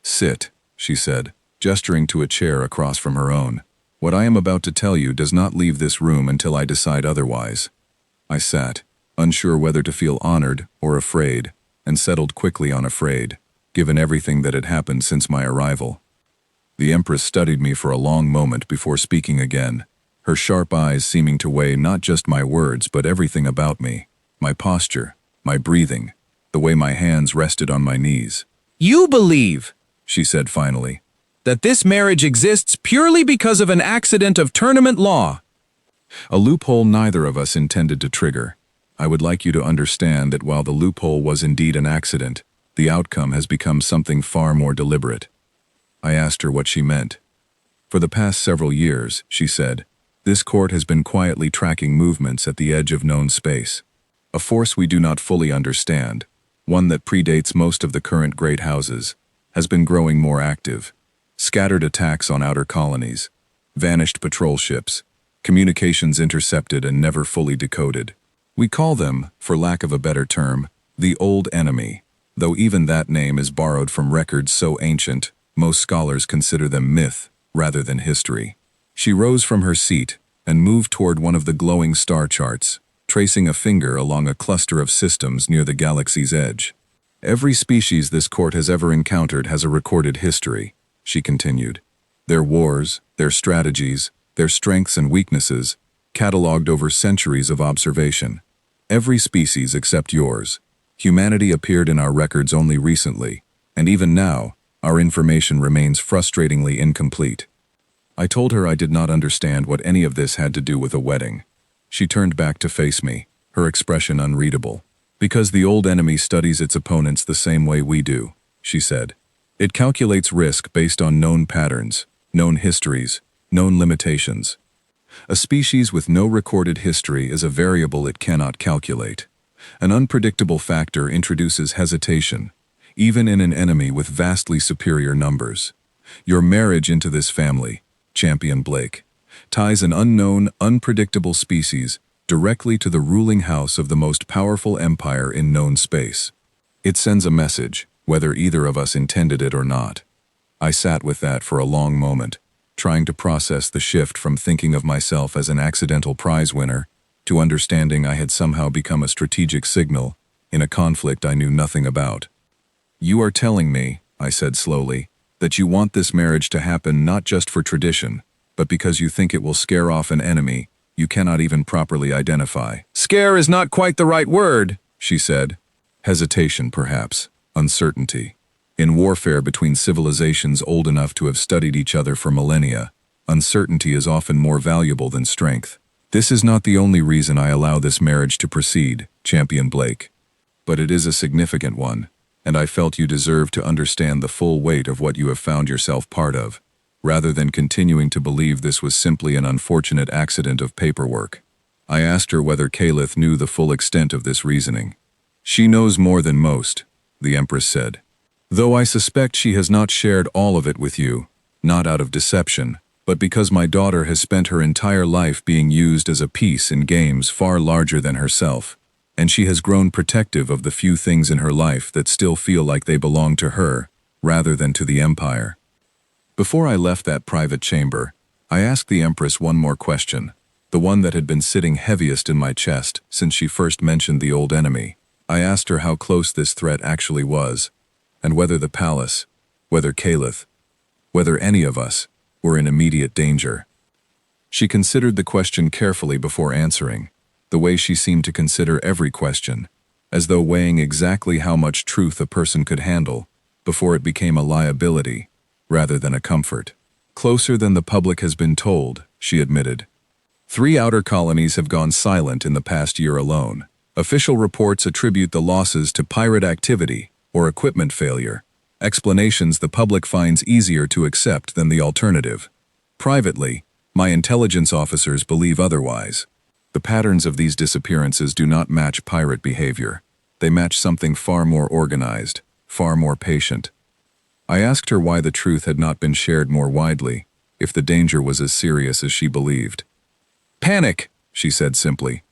"Sit," she said, gesturing to a chair across from her own. "What I am about to tell you does not leave this room until I decide otherwise." I sat, unsure whether to feel honored or afraid, and settled quickly on afraid, given everything that had happened since my arrival. The Empress studied me for a long moment before speaking again, her sharp eyes seeming to weigh not just my words but everything about me, my posture, my breathing, the way my hands rested on my knees. "You believe," she said finally, "that this marriage exists purely because of an accident of tournament law." a loophole neither of us intended to trigger. I would like you to understand that while the loophole was indeed an accident, the outcome has become something far more deliberate. I asked her what she meant. "For the past several years," she said, This court has been quietly tracking movements at the edge of known space. A force we do not fully understand, one that predates most of the current great houses, has been growing more active. Scattered attacks on outer colonies, vanished patrol ships, communications intercepted and never fully decoded. We call them, for lack of a better term, the Old Enemy, though even that name is borrowed from records so ancient, most scholars consider them myth rather than history. She rose from her seat and moved toward one of the glowing star charts, tracing a finger along a cluster of systems near the galaxy's edge. Every species this court has ever encountered has a recorded history, she continued. Their wars, their strategies, their strengths and weaknesses, catalogued over centuries of observation. Every species except yours. Humanity appeared in our records only recently, and even now, our information remains frustratingly incomplete. I told her I did not understand what any of this had to do with a wedding. She turned back to face me, her expression unreadable. Because the Old Enemy studies its opponents the same way we do, she said. It calculates risk based on known patterns, known histories, known limitations. A species with no recorded history is a variable it cannot calculate. An unpredictable factor introduces hesitation, even in an enemy with vastly superior numbers. Your marriage into this family, Champion Blake, ties an unknown, unpredictable species directly to the ruling house of the most powerful empire in known space. It sends a message, whether either of us intended it or not. I sat with that for a long moment, trying to process the shift from thinking of myself as an accidental prize winner to understanding I had somehow become a strategic signal in a conflict I knew nothing about. You are telling me, I said slowly, that you want this marriage to happen not just for tradition, but because you think it will scare off an enemy you cannot even properly identify. Scare is not quite the right word, she said. Hesitation, perhaps. Uncertainty. In warfare between civilizations old enough to have studied each other for millennia, uncertainty is often more valuable than strength. This is not the only reason I allow this marriage to proceed, Champion Blake. But it is a significant one, and I felt you deserve to understand the full weight of what you have found yourself part of, rather than continuing to believe this was simply an unfortunate accident of paperwork. I asked her whether Calith knew the full extent of this reasoning. She knows more than most, the Empress said. Though I suspect she has not shared all of it with you, not out of deception, but because my daughter has spent her entire life being used as a piece in games far larger than herself, and she has grown protective of the few things in her life that still feel like they belong to her, rather than to the Empire. Before I left that private chamber, I asked the Empress one more question, the one that had been sitting heaviest in my chest since she first mentioned the Old Enemy. I asked her how close this threat actually was, and whether the palace, whether Calith, whether any of us, were in immediate danger. She considered the question carefully before answering, the way she seemed to consider every question, as though weighing exactly how much truth a person could handle before it became a liability, rather than a comfort. Closer than the public has been told, she admitted. 3 outer colonies have gone silent in the past year alone. Official reports attribute the losses to pirate activity or equipment failure, explanations the public finds easier to accept than the alternative. Privately, my intelligence officers believe otherwise. The patterns of these disappearances do not match pirate behavior. They match something far more organized, far more patient. I asked her why the truth had not been shared more widely, if the danger was as serious as she believed. Panic, she said simply.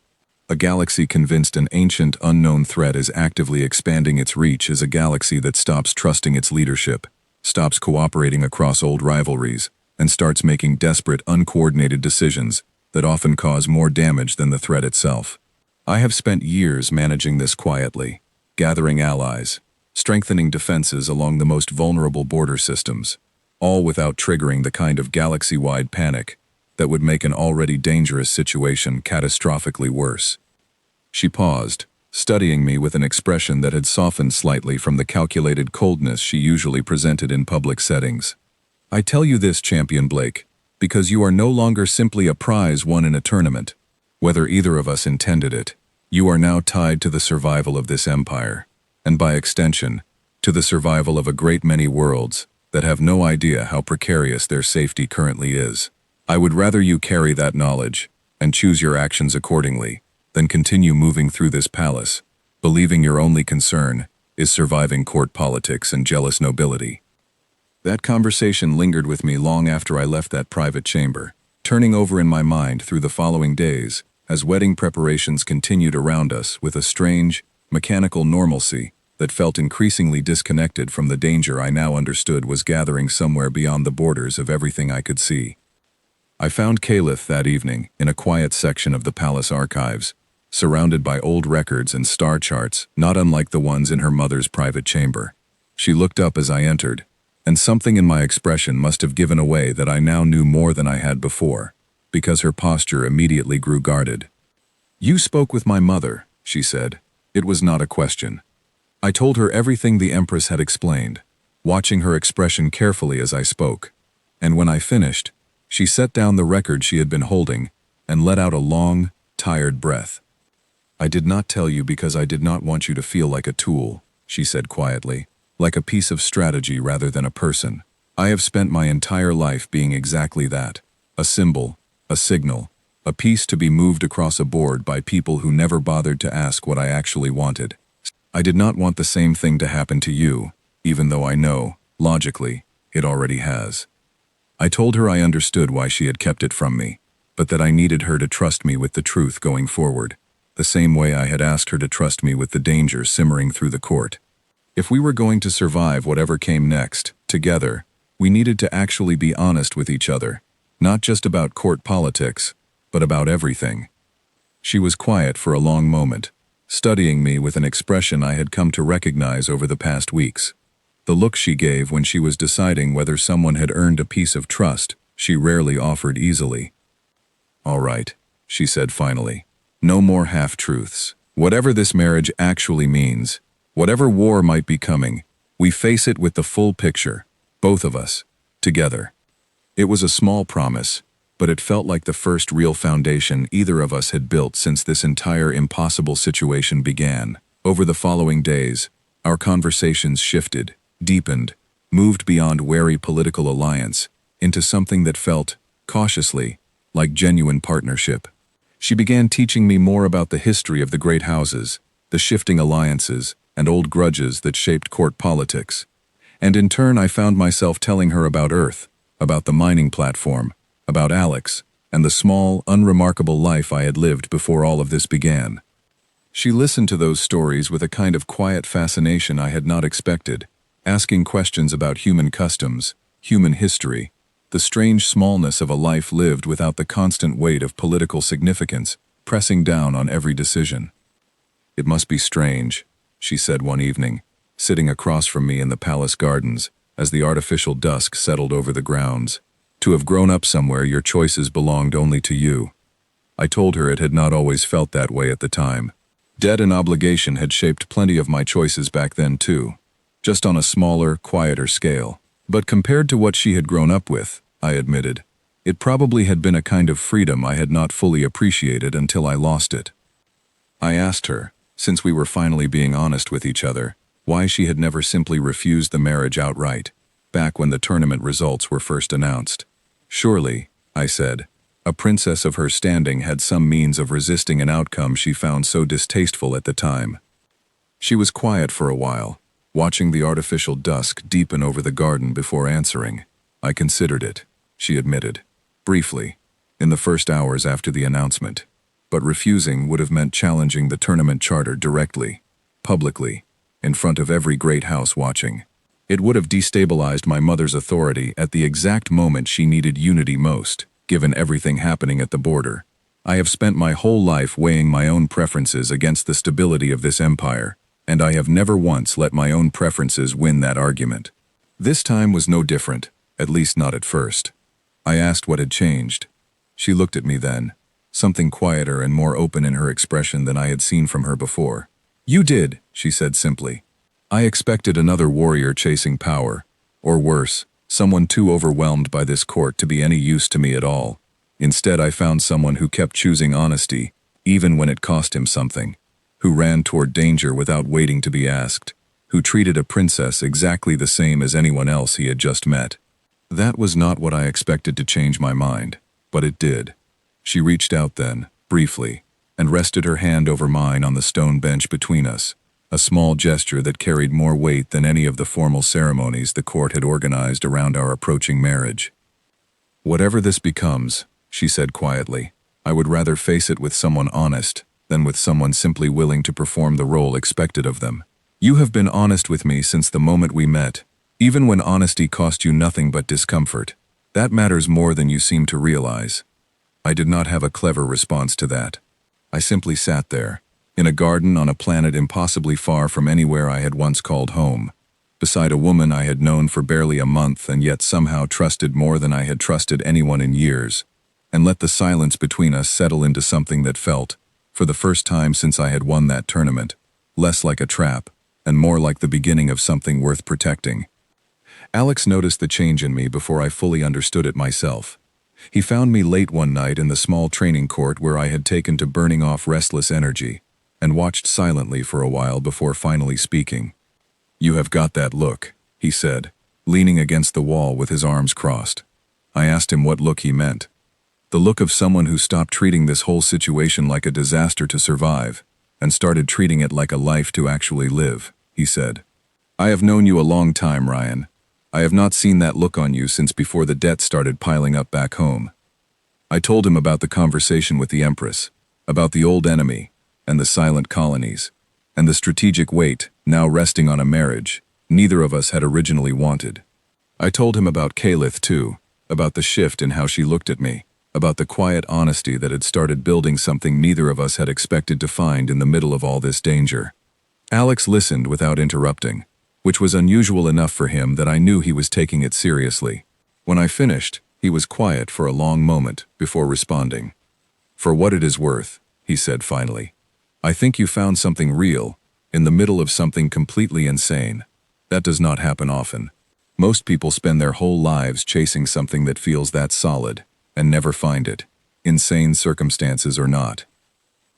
A galaxy convinced an ancient, unknown threat is actively expanding its reach is a galaxy that stops trusting its leadership, stops cooperating across old rivalries, and starts making desperate, uncoordinated decisions that often cause more damage than the threat itself. I have spent years managing this quietly, gathering allies, strengthening defenses along the most vulnerable border systems, all without triggering the kind of galaxy-wide panic that would make an already dangerous situation catastrophically worse. She paused, studying me with an expression that had softened slightly from the calculated coldness she usually presented in public settings. I tell you this, Champion Blake, because you are no longer simply a prize won in a tournament. Whether either of us intended it, you are now tied to the survival of this empire, and by extension, to the survival of a great many worlds that have no idea how precarious their safety currently is. I would rather you carry that knowledge and choose your actions accordingly than continue moving through this palace, believing your only concern is surviving court politics and jealous nobility. That conversation lingered with me long after I left that private chamber, turning over in my mind through the following days as wedding preparations continued around us with a strange, mechanical normalcy that felt increasingly disconnected from the danger I now understood was gathering somewhere beyond the borders of everything I could see. I found Caliph that evening in a quiet section of the palace archives, surrounded by old records and star charts not unlike the ones in her mother's private chamber. She looked up as I entered, and something in my expression must have given away that I now knew more than I had before, because her posture immediately grew guarded. "You spoke with my mother," she said. It was not a question. I told her everything the Empress had explained, watching her expression carefully as I spoke. And when I finished, she set down the record she had been holding and let out a long, tired breath. "I did not tell you because I did not want you to feel like a tool," she said quietly, "like a piece of strategy rather than a person. I have spent my entire life being exactly that, a symbol, a signal, a piece to be moved across a board by people who never bothered to ask what I actually wanted. I did not want the same thing to happen to you, even though I know, logically, it already has." I told her I understood why she had kept it from me, but that I needed her to trust me with the truth going forward, the same way I had asked her to trust me with the danger simmering through the court. If we were going to survive whatever came next, together, we needed to actually be honest with each other, not just about court politics, but about everything. She was quiet for a long moment, studying me with an expression I had come to recognize over the past weeks. The look she gave when she was deciding whether someone had earned a piece of trust she rarely offered easily. "All right," she said finally. "No more half-truths. Whatever this marriage actually means, whatever war might be coming, we face it with the full picture, both of us, together." It was a small promise, but it felt like the first real foundation either of us had built since this entire impossible situation began. Over the following days, our conversations shifted, deepened, moved beyond wary political alliance into something that felt, cautiously, like genuine partnership. She began teaching me more about the history of the great houses, the shifting alliances, and old grudges that shaped court politics. And in turn I found myself telling her about Earth, about the mining platform, about Alex, and the small, unremarkable life I had lived before all of this began. She listened to those stories with a kind of quiet fascination I had not expected, asking questions about human customs, human history, the strange smallness of a life lived without the constant weight of political significance pressing down on every decision. "It must be strange," she said one evening, sitting across from me in the palace gardens as the artificial dusk settled over the grounds, "to have grown up somewhere your choices belonged only to you." I told her it had not always felt that way at the time. Debt and obligation had shaped plenty of my choices back then too, just on a smaller, quieter scale. But compared to what she had grown up with, I admitted, it probably had been a kind of freedom I had not fully appreciated until I lost it. I asked her, since we were finally being honest with each other, why she had never simply refused the marriage outright, back when the tournament results were first announced. "Surely," I said, "a princess of her standing had some means of resisting an outcome she found so distasteful at the time." She was quiet for a while, watching the artificial dusk deepen over the garden before answering. "I considered it," she admitted, briefly, in the first hours after the announcement. But refusing would have meant challenging the tournament charter directly, publicly, in front of every great house watching. It would have destabilized my mother's authority at the exact moment she needed unity most, given everything happening at the border. I have spent my whole life weighing my own preferences against the stability of this empire, and I have never once let my own preferences win that argument. This time was no different, at least not at first. I asked what had changed. She looked at me then, something quieter and more open in her expression than I had seen from her before. "You did," she said simply. "I expected another warrior chasing power, or worse, someone too overwhelmed by this court to be any use to me at all. Instead, I found someone who kept choosing honesty, even when it cost him something, who ran toward danger without waiting to be asked, who treated a princess exactly the same as anyone else he had just met." That was not what I expected to change my mind. But it did. She reached out then, briefly, and rested her hand over mine on the stone bench between us, a small gesture that carried more weight than any of the formal ceremonies the court had organized around our approaching marriage. "Whatever this becomes," she said quietly, "I would rather face it with someone honest than with someone simply willing to perform the role expected of them. You have been honest with me since the moment we met, even when honesty cost you nothing but discomfort. That matters more than you seem to realize." I did not have a clever response to that. I simply sat there, in a garden on a planet impossibly far from anywhere I had once called home, beside a woman I had known for barely a month and yet somehow trusted more than I had trusted anyone in years, and let the silence between us settle into something that felt, for the first time since I had won that tournament, less like a trap, and more like the beginning of something worth protecting. Alex noticed the change in me before I fully understood it myself. He found me late one night in the small training court where I had taken to burning off restless energy, and watched silently for a while before finally speaking. "You have got that look," he said, leaning against the wall with his arms crossed. I asked him what look he meant. "The look of someone who stopped treating this whole situation like a disaster to survive, and started treating it like a life to actually live," he said. "I have known you a long time, Ryan. I have not seen that look on you since before the debt started piling up back home." I told him about the conversation with the Empress, about the old enemy, and the silent colonies, and the strategic weight now resting on a marriage neither of us had originally wanted. I told him about Kalith too, about the shift in how she looked at me, about the quiet honesty that had started building something neither of us had expected to find in the middle of all this danger. Alex listened without interrupting, which was unusual enough for him that I knew he was taking it seriously. When I finished, he was quiet for a long moment before responding. "For what it is worth," he said finally, "I think you found something real, in the middle of something completely insane. That does not happen often. Most people spend their whole lives chasing something that feels that solid, and never find it, insane circumstances or not."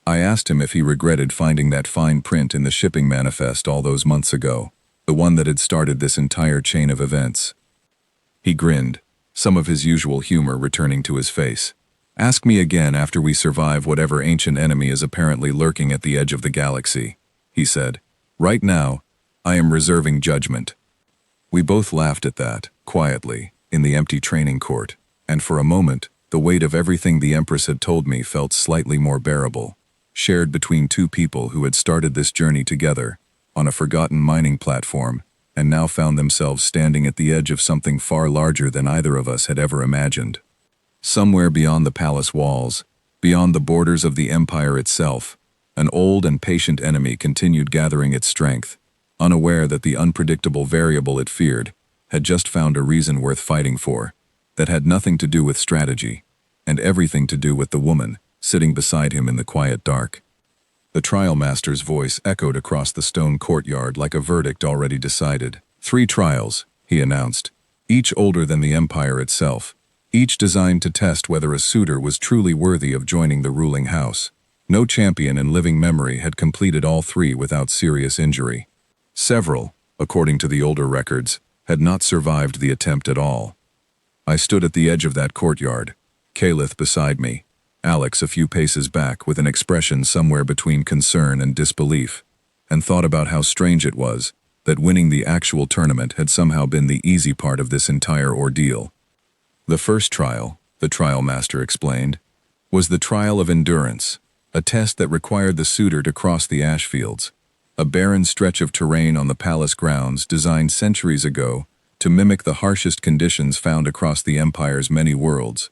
I asked him if he regretted finding that fine print in the shipping manifest all those months ago, the one that had started this entire chain of events. He grinned, some of his usual humor returning to his face. "Ask me again after we survive whatever ancient enemy is apparently lurking at the edge of the galaxy," he said. "Right now, I am reserving judgment." We both laughed at that, quietly, in the empty training court, and for a moment, the weight of everything the Empress had told me felt slightly more bearable, shared between two people who had started this journey together, on a forgotten mining platform, and now found themselves standing at the edge of something far larger than either of us had ever imagined. Somewhere beyond the palace walls, beyond the borders of the empire itself, an old and patient enemy continued gathering its strength, unaware that the unpredictable variable it feared had just found a reason worth fighting for, that had nothing to do with strategy, and everything to do with the woman sitting beside him in the quiet dark. The trial master's voice echoed across the stone courtyard like a verdict already decided. 3 trials, he announced, each older than the empire itself, each designed to test whether a suitor was truly worthy of joining the ruling house. No champion in living memory had completed all 3 without serious injury. Several, according to the older records, had not survived the attempt at all. I stood at the edge of that courtyard, Kalith beside me, Alex a few paces back with an expression somewhere between concern and disbelief, and thought about how strange it was that winning the actual tournament had somehow been the easy part of this entire ordeal. The first trial, the trial master explained, was the trial of endurance, a test that required the suitor to cross the ash fields, a barren stretch of terrain on the palace grounds designed centuries ago to mimic the harshest conditions found across the Empire's many worlds.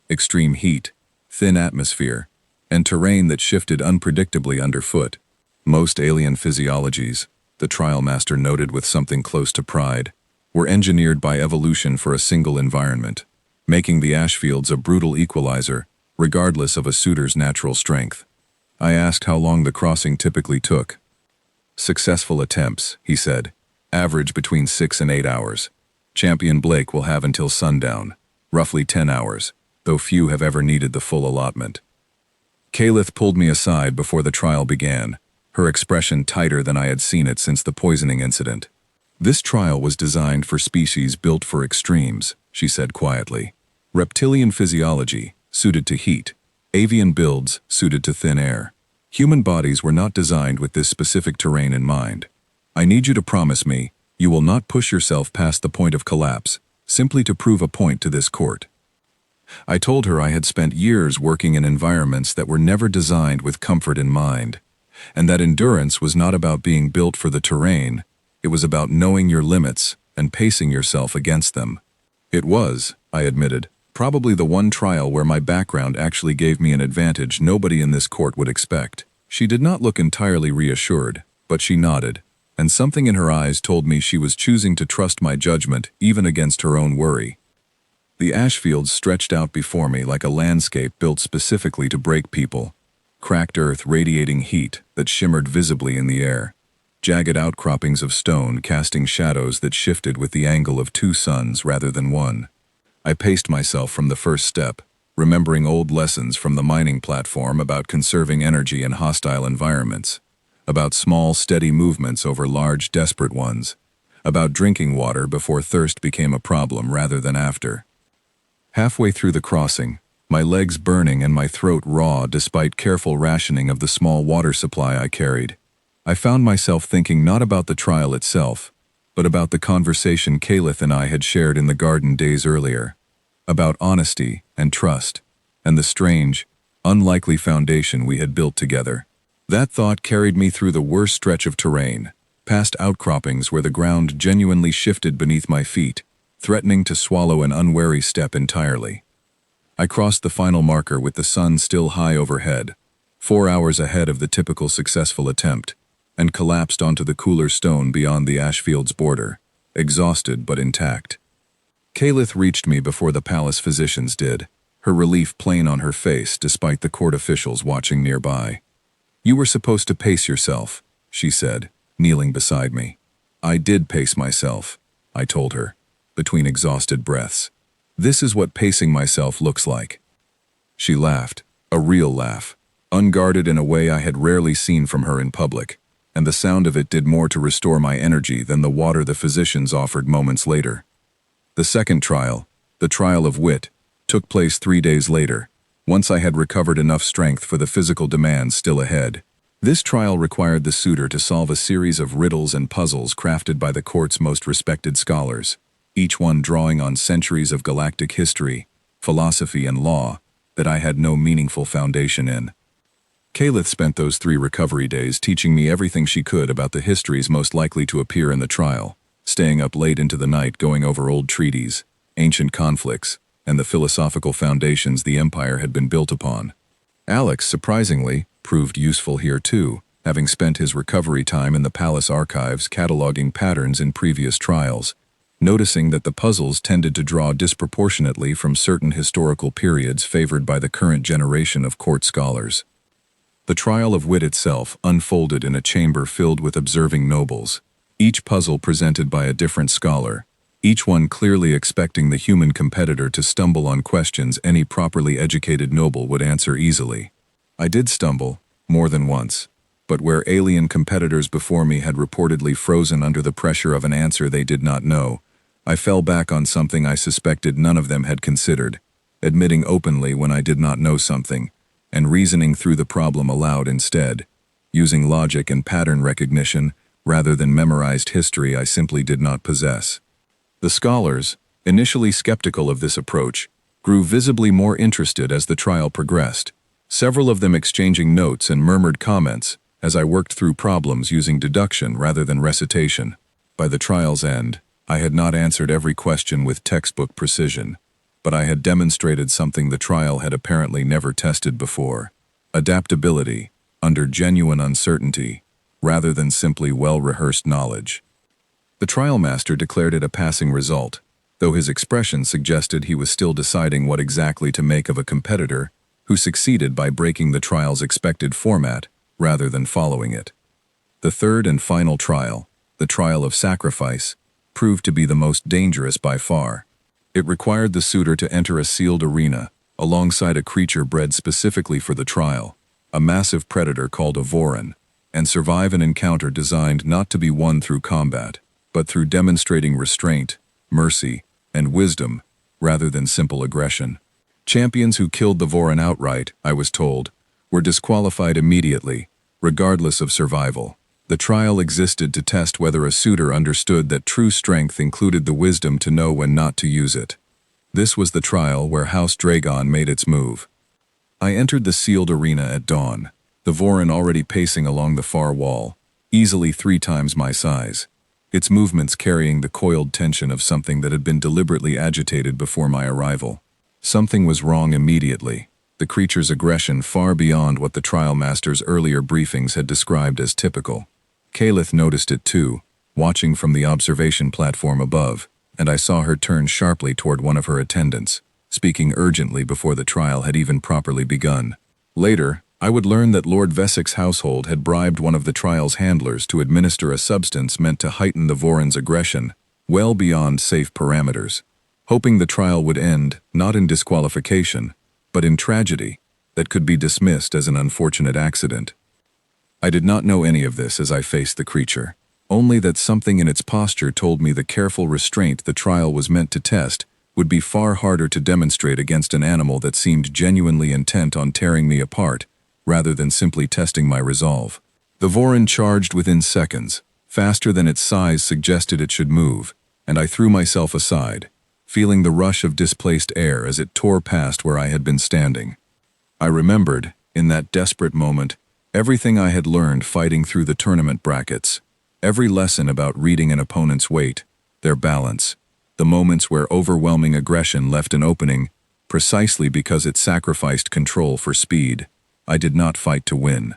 Extreme heat, thin atmosphere, and terrain that shifted unpredictably underfoot. Most alien physiologies, the trial master noted with something close to pride, were engineered by evolution for a single environment, making the ash fields a brutal equalizer, regardless of a suitor's natural strength. I asked how long the crossing typically took. "Successful attempts," he said, "average between 6 and 8 hours. Champion Blake will have until sundown, roughly 10 hours, though few have ever needed the full allotment." Kalith pulled me aside before the trial began, her expression tighter than I had seen it since the poisoning incident. "This trial was designed for species built for extremes," she said quietly. "Reptilian physiology, suited to heat. Avian builds, suited to thin air. Human bodies were not designed with this specific terrain in mind. I need you to promise me you will not push yourself past the point of collapse, simply to prove a point to this court. I told her I had spent years working in environments that were never designed with comfort in mind, and that endurance was not about being built for the terrain, it was about knowing your limits and pacing yourself against them. It was, I admitted, probably the one trial where my background actually gave me an advantage nobody in this court would expect. She did not look entirely reassured, but she nodded, and something in her eyes told me she was choosing to trust my judgment even against her own worry. The ash fields stretched out before me like a landscape built specifically to break people. Cracked earth radiating heat that shimmered visibly in the air. Jagged outcroppings of stone casting shadows that shifted with the angle of two suns rather than one. I paced myself from the first step, remembering old lessons from the mining platform about conserving energy in hostile environments, about small, steady movements over large, desperate ones, about drinking water before thirst became a problem rather than after. Halfway through the crossing, my legs burning and my throat raw despite careful rationing of the small water supply I carried, I found myself thinking not about the trial itself, but about the conversation Caliph and I had shared in the garden days earlier, about honesty and trust, and the strange, unlikely foundation we had built together. That thought carried me through the worst stretch of terrain, past outcroppings where the ground genuinely shifted beneath my feet, threatening to swallow an unwary step entirely. I crossed the final marker with the sun still high overhead, 4 hours ahead of the typical successful attempt, and collapsed onto the cooler stone beyond the ashfield's border, exhausted but intact. Caliph reached me before the palace physicians did, her relief plain on her face despite the court officials watching nearby. "You were supposed to pace yourself," she said, kneeling beside me. "I did pace myself," I told her, between exhausted breaths. "This is what pacing myself looks like." She laughed, a real laugh, unguarded in a way I had rarely seen from her in public, and the sound of it did more to restore my energy than the water the physicians offered moments later. The second trial, the trial of wit, took place 3 days later, once I had recovered enough strength for the physical demands still ahead. This trial required the suitor to solve a series of riddles and puzzles crafted by the court's most respected scholars, each one drawing on centuries of galactic history, philosophy, and law that I had no meaningful foundation in. Caliph spent those 3 recovery days teaching me everything she could about the histories most likely to appear in the trial, staying up late into the night going over old treaties, ancient conflicts, and the philosophical foundations the Empire had been built upon. Alex, surprisingly, proved useful here too, having spent his recovery time in the palace archives cataloging patterns in previous trials, noticing that the puzzles tended to draw disproportionately from certain historical periods favored by the current generation of court scholars. The trial of wit itself unfolded in a chamber filled with observing nobles, each puzzle presented by a different scholar, each one clearly expecting the human competitor to stumble on questions any properly educated noble would answer easily. I did stumble, more than once, but where alien competitors before me had reportedly frozen under the pressure of an answer they did not know, I fell back on something I suspected none of them had considered, admitting openly when I did not know something, and reasoning through the problem aloud instead, using logic and pattern recognition rather than memorized history I simply did not possess. The scholars, initially skeptical of this approach, grew visibly more interested as the trial progressed, several of them exchanging notes and murmured comments as I worked through problems using deduction rather than recitation. By the trial's end, I had not answered every question with textbook precision, but I had demonstrated something the trial had apparently never tested before: adaptability under genuine uncertainty, rather than simply well-rehearsed knowledge. The trial master declared it a passing result, though his expression suggested he was still deciding what exactly to make of a competitor who succeeded by breaking the trial's expected format rather than following it. The third and final trial, the trial of sacrifice, proved to be the most dangerous by far. It required the suitor to enter a sealed arena, alongside a creature bred specifically for the trial, a massive predator called a Voran, and survive an encounter designed not to be won through combat, but through demonstrating restraint, mercy, and wisdom, rather than simple aggression. Champions who killed the Voron outright, I was told, were disqualified immediately, regardless of survival. The trial existed to test whether a suitor understood that true strength included the wisdom to know when not to use it. This was the trial where House Dragon made its move. I entered the sealed arena at dawn, the Voron already pacing along the far wall, easily 3 times my size, its movements carrying the coiled tension of something that had been deliberately agitated before my arrival. Something was wrong immediately, the creature's aggression far beyond what the trial master's earlier briefings had described as typical. Kalith noticed it too, watching from the observation platform above, and I saw her turn sharply toward one of her attendants, speaking urgently before the trial had even properly begun. Later, I would learn that Lord Vesek's household had bribed one of the trial's handlers to administer a substance meant to heighten the Voron's aggression, well beyond safe parameters, hoping the trial would end not in disqualification, but in tragedy that could be dismissed as an unfortunate accident. I did not know any of this as I faced the creature, only that something in its posture told me the careful restraint the trial was meant to test would be far harder to demonstrate against an animal that seemed genuinely intent on tearing me apart, rather than simply testing my resolve. The Voron charged within seconds, faster than its size suggested it should move, and I threw myself aside, feeling the rush of displaced air as it tore past where I had been standing. I remembered, in that desperate moment, everything I had learned fighting through the tournament brackets, every lesson about reading an opponent's weight, their balance, the moments where overwhelming aggression left an opening precisely because it sacrificed control for speed. I did not fight to win.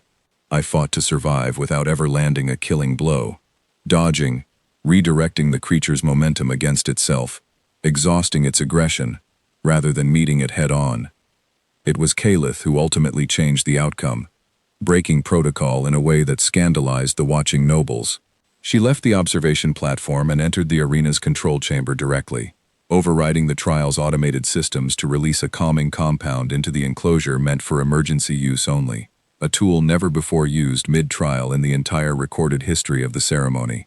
I fought to survive without ever landing a killing blow, dodging, redirecting the creature's momentum against itself, exhausting its aggression, rather than meeting it head-on. It was Kalith who ultimately changed the outcome, breaking protocol in a way that scandalized the watching nobles. She left the observation platform and entered the arena's control chamber directly, overriding the trial's automated systems to release a calming compound into the enclosure meant for emergency use only, a tool never before used mid-trial in the entire recorded history of the ceremony.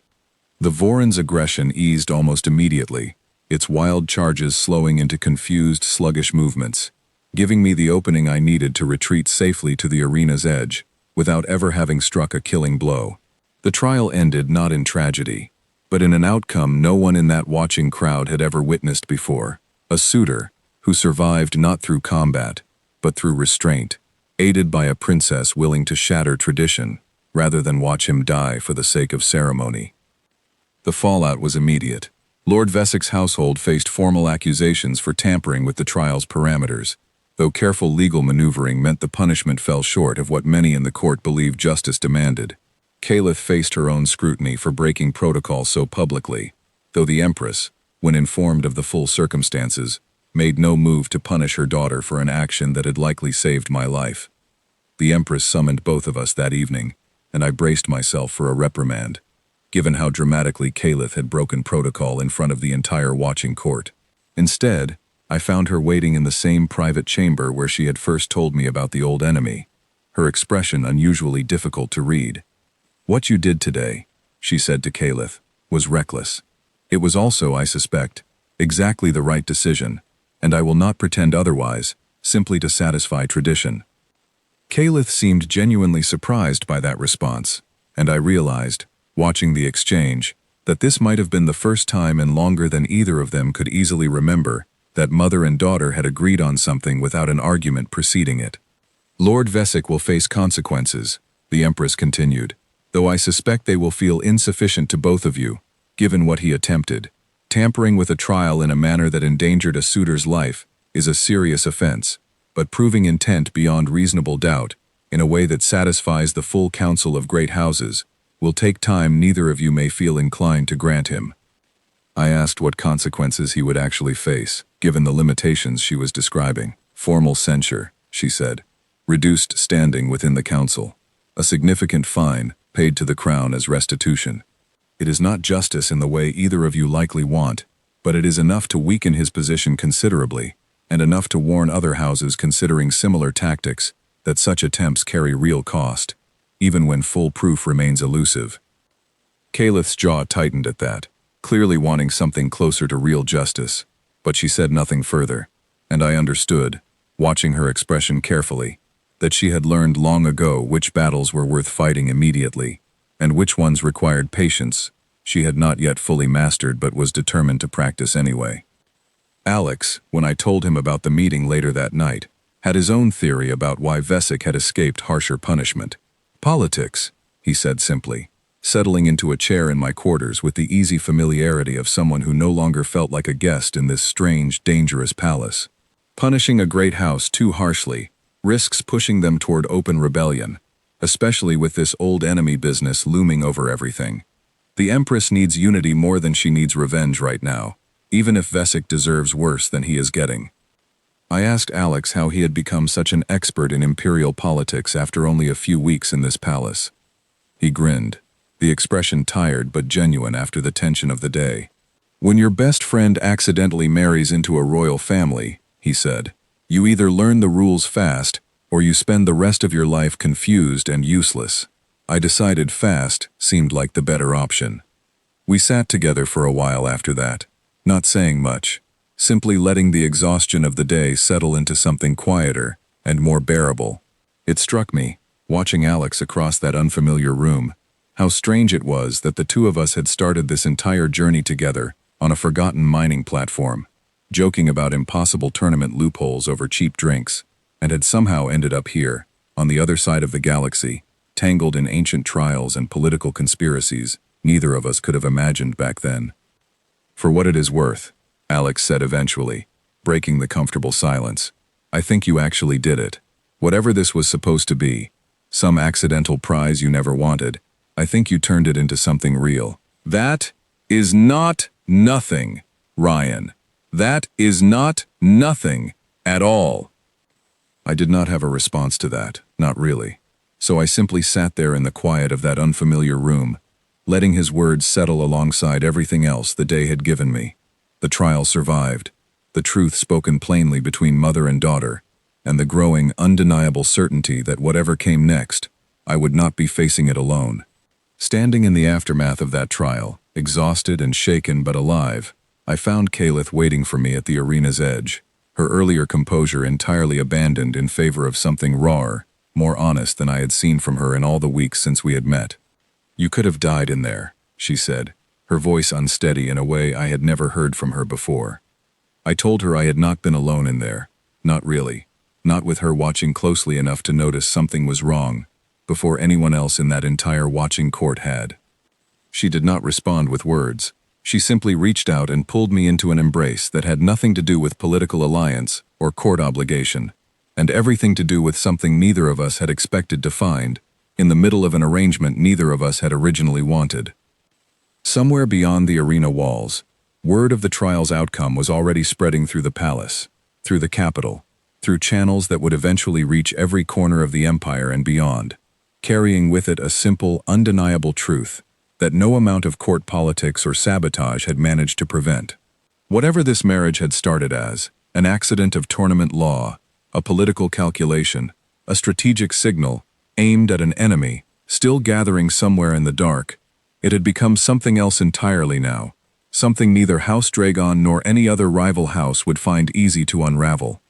The Voron's aggression eased almost immediately, its wild charges slowing into confused, sluggish movements, giving me the opening I needed to retreat safely to the arena's edge, without ever having struck a killing blow. The trial ended not in tragedy, but in an outcome no one in that watching crowd had ever witnessed before. A suitor who survived not through combat, but through restraint, aided by a princess willing to shatter tradition, rather than watch him die for the sake of ceremony. The fallout was immediate. Lord Vesek's household faced formal accusations for tampering with the trial's parameters, though careful legal maneuvering meant the punishment fell short of what many in the court believed justice demanded. Kalith faced her own scrutiny for breaking protocol so publicly, though the Empress, when informed of the full circumstances, made no move to punish her daughter for an action that had likely saved my life. The Empress summoned both of us that evening, and I braced myself for a reprimand, given how dramatically Kalith had broken protocol in front of the entire watching court. Instead, I found her waiting in the same private chamber where she had first told me about the old enemy, her expression unusually difficult to read. "What you did today," she said to Kalith, "was reckless. It was also, I suspect, exactly the right decision, and I will not pretend otherwise, simply to satisfy tradition." Kalith seemed genuinely surprised by that response, and I realized, watching the exchange, that this might have been the first time in longer than either of them could easily remember that mother and daughter had agreed on something without an argument preceding it. "Lord Vesek will face consequences," the Empress continued, "though I suspect they will feel insufficient to both of you, given what he attempted. Tampering with a trial in a manner that endangered a suitor's life is a serious offense, but proving intent beyond reasonable doubt, in a way that satisfies the full council of great houses, will take time neither of you may feel inclined to grant him." I asked what consequences he would actually face, given the limitations she was describing. "Formal censure," she said. "Reduced standing within the council. A significant fine, paid to the crown as restitution. It is not justice in the way either of you likely want, but it is enough to weaken his position considerably, and enough to warn other houses considering similar tactics that such attempts carry real cost, even when full proof remains elusive." Kalith's jaw tightened at that, clearly wanting something closer to real justice, but she said nothing further, and I understood, watching her expression carefully, that she had learned long ago which battles were worth fighting immediately, and which ones required patience she had not yet fully mastered but was determined to practice anyway. Alex, when I told him about the meeting later that night, had his own theory about why Vesic had escaped harsher punishment. Politics, he said simply, settling into a chair in my quarters with the easy familiarity of someone who no longer felt like a guest in this strange, dangerous palace. Punishing a great house too harshly risks pushing them toward open rebellion, especially with this old enemy business looming over everything. The Empress needs unity more than she needs revenge right now, even if Vesic deserves worse than he is getting. I asked Alex how he had become such an expert in imperial politics after only a few weeks in this palace. He grinned, the expression tired but genuine after the tension of the day. When your best friend accidentally marries into a royal family, he said, you either learn the rules fast, or you spend the rest of your life confused and useless. I decided fast seemed like the better option. We sat together for a while after that, not saying much, simply letting the exhaustion of the day settle into something quieter and more bearable. It struck me, watching Alex across that unfamiliar room, how strange it was that the two of us had started this entire journey together on a forgotten mining platform, joking about impossible tournament loopholes over cheap drinks, and had somehow ended up here, on the other side of the galaxy, tangled in ancient trials and political conspiracies neither of us could have imagined back then. For what it is worth, Alex said eventually, breaking the comfortable silence, I think you actually did it. Whatever this was supposed to be, some accidental prize you never wanted, I think you turned it into something real. That is not nothing, Ryan. That is not nothing at all. I did not have a response to that, not really. So I simply sat there in the quiet of that unfamiliar room, letting his words settle alongside everything else the day had given me. The trial survived, the truth spoken plainly between mother and daughter, and the growing, undeniable certainty that whatever came next, I would not be facing it alone. Standing in the aftermath of that trial, exhausted and shaken but alive, I found Kalith waiting for me at the arena's edge, her earlier composure entirely abandoned in favor of something rawer, more honest than I had seen from her in all the weeks since we had met. You could have died in there, she said, her voice unsteady in a way I had never heard from her before. I told her I had not been alone in there, not really, not with her watching closely enough to notice something was wrong, before anyone else in that entire watching court had. She did not respond with words. She simply reached out and pulled me into an embrace that had nothing to do with political alliance or court obligation, and everything to do with something neither of us had expected to find, in the middle of an arrangement neither of us had originally wanted. Somewhere beyond the arena walls, word of the trial's outcome was already spreading through the palace, through the capital, through channels that would eventually reach every corner of the empire and beyond, carrying with it a simple, undeniable truth that no amount of court politics or sabotage had managed to prevent. Whatever this marriage had started as, an accident of tournament law, a political calculation, a strategic signal, aimed at an enemy, still gathering somewhere in the dark, it had become something else entirely now, something neither House Dragon nor any other rival house would find easy to unravel.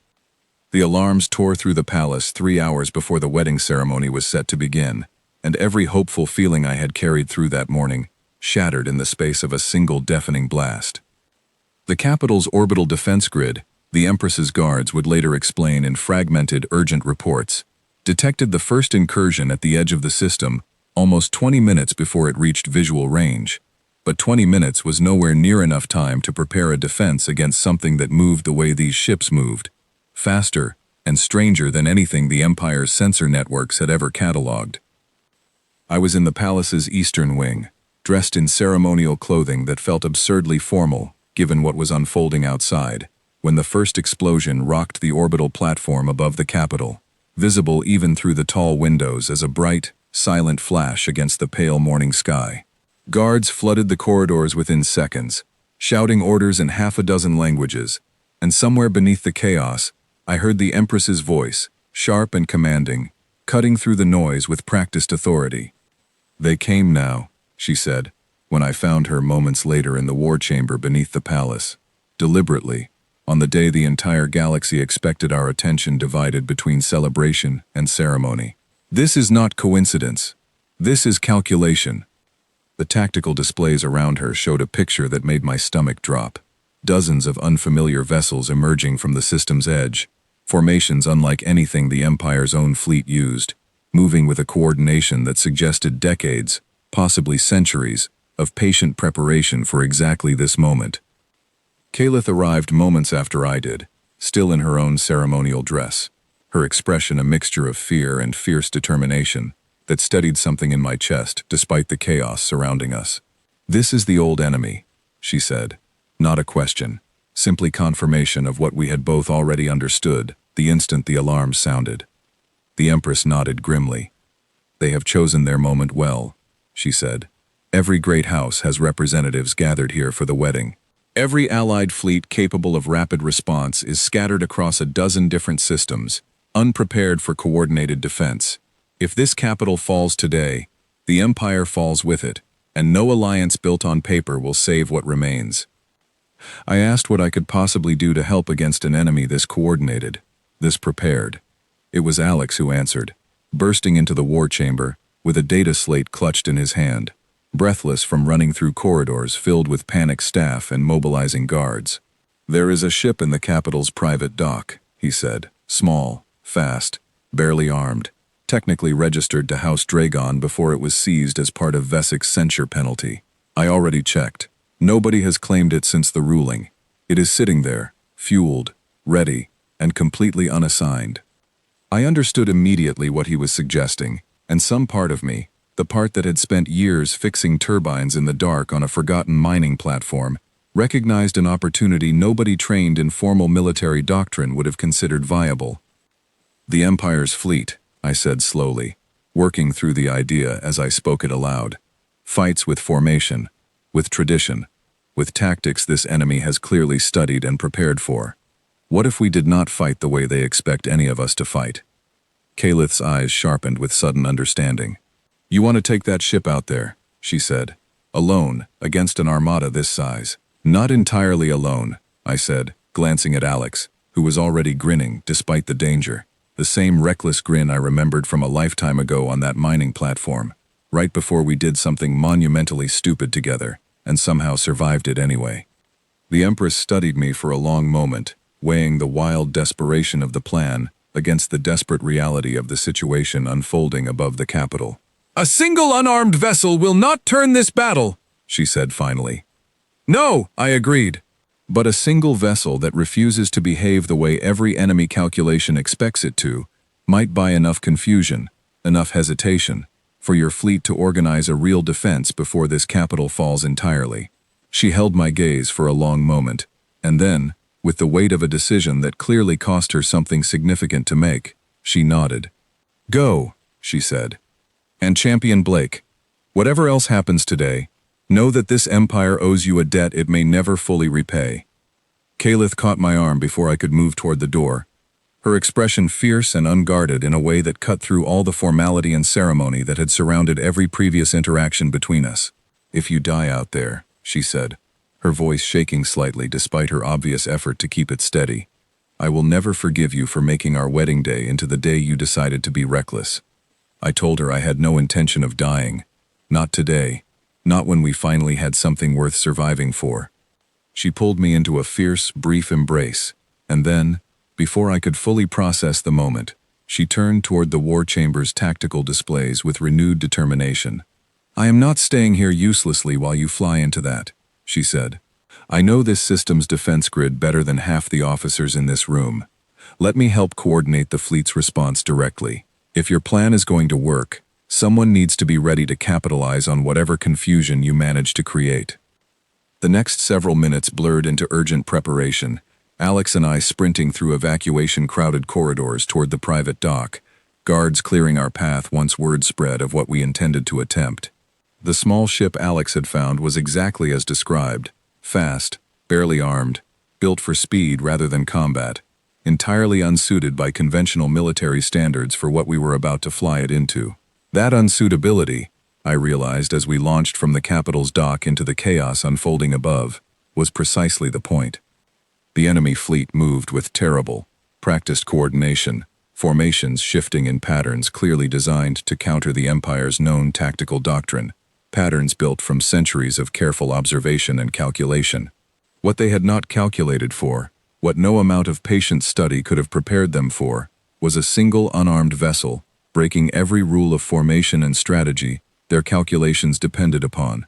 The alarms tore through the palace 3 hours before the wedding ceremony was set to begin, and every hopeful feeling I had carried through that morning shattered in the space of a single deafening blast. The capital's orbital defense grid, the Empress's guards would later explain in fragmented, urgent reports, detected the first incursion at the edge of the system almost 20 minutes before it reached visual range, but 20 minutes was nowhere near enough time to prepare a defense against something that moved the way these ships moved, faster and stranger than anything the Empire's sensor networks had ever cataloged. I was in the palace's eastern wing, dressed in ceremonial clothing that felt absurdly formal, given what was unfolding outside, when the first explosion rocked the orbital platform above the capital, visible even through the tall windows as a bright, silent flash against the pale morning sky. Guards flooded the corridors within seconds, shouting orders in half a dozen languages, and somewhere beneath the chaos, I heard the Empress's voice, sharp and commanding, cutting through the noise with practiced authority. They came now, she said, when I found her moments later in the war chamber beneath the palace. Deliberately, On the day the entire galaxy expected our attention divided between celebration and ceremony. This is not coincidence. This is calculation. The tactical displays around her showed a picture that made my stomach drop. Dozens of unfamiliar vessels emerging from the system's edge, formations unlike anything the Empire's own fleet used, moving with a coordination that suggested decades, possibly centuries, of patient preparation for exactly this moment. Kalith arrived moments after I did, still in her own ceremonial dress, her expression a mixture of fear and fierce determination that steadied something in my chest despite the chaos surrounding us. "This is the old enemy," she said. Not a question, simply confirmation of what we had both already understood the instant the alarm sounded. The Empress nodded grimly. "They have chosen their moment well," she said. "Every great house has representatives gathered here for the wedding. Every allied fleet capable of rapid response is scattered across a dozen different systems, unprepared for coordinated defense. If this capital falls today, the Empire falls with it, and no alliance built on paper will save what remains." I asked what I could possibly do to help against an enemy this coordinated, this prepared. It was Alex who answered, bursting into the war chamber, with a data slate clutched in his hand, breathless from running through corridors filled with panicked staff and mobilizing guards. "There is a ship in the capital's private dock," he said, small, fast, barely armed, technically registered to House Dragon before it was seized as part of Vesik's censure penalty. "I already checked. Nobody has claimed it since the ruling. It is sitting there, fueled, ready, and completely unassigned." I understood immediately what he was suggesting, and some part of me, the part that had spent years fixing turbines in the dark on a forgotten mining platform, recognized an opportunity nobody trained in formal military doctrine would have considered viable. "The Empire's fleet," I said slowly, working through the idea as I spoke it aloud, "fights with formation, with tradition, with tactics this enemy has clearly studied and prepared for. What if we did not fight the way they expect any of us to fight?" Kalith's eyes sharpened with sudden understanding. "You want to take that ship out there," she said, "alone, against an armada this size." "Not entirely alone," I said, glancing at Alex, who was already grinning despite the danger, the same reckless grin I remembered from a lifetime ago on that mining platform, right before we did something monumentally stupid together, and somehow survived it anyway. The Empress studied me for a long moment, weighing the wild desperation of the plan against the desperate reality of the situation unfolding above the capital. "A single unarmed vessel will not turn this battle," she said finally. "No," I agreed. "But a single vessel that refuses to behave the way every enemy calculation expects it to might buy enough confusion, enough hesitation, for your fleet to organize a real defense before this capital falls entirely." She held my gaze for a long moment, and then, with the weight of a decision that clearly cost her something significant to make, she nodded. "Go," she said. "And Champion Blake, whatever else happens today, know that this Empire owes you a debt it may never fully repay." Kalith caught my arm before I could move toward the door, her expression fierce and unguarded in a way that cut through all the formality and ceremony that had surrounded every previous interaction between us. "If you die out there," she said, her voice shaking slightly despite her obvious effort to keep it steady, "I will never forgive you for making our wedding day into the day you decided to be reckless." I told her I had no intention of dying. Not today. Not when we finally had something worth surviving for. She pulled me into a fierce, brief embrace, and then, before I could fully process the moment, she turned toward the war chamber's tactical displays with renewed determination. "I am not staying here uselessly while you fly into that," she said. "I know this system's defense grid better than half the officers in this room. Let me help coordinate the fleet's response directly. If your plan is going to work, someone needs to be ready to capitalize on whatever confusion you manage to create." The next several minutes blurred into urgent preparation, Alex and I sprinting through evacuation-crowded corridors toward the private dock, guards clearing our path once word spread of what we intended to attempt. The small ship Alex had found was exactly as described, fast, barely armed, built for speed rather than combat, entirely unsuited by conventional military standards for what we were about to fly it into. That unsuitability, I realized as we launched from the capital's dock into the chaos unfolding above, was precisely the point. The enemy fleet moved with terrible, practiced coordination, formations shifting in patterns clearly designed to counter the Empire's known tactical doctrine, patterns built from centuries of careful observation and calculation. What they had not calculated for, what no amount of patient study could have prepared them for, was a single unarmed vessel, breaking every rule of formation and strategy their calculations depended upon,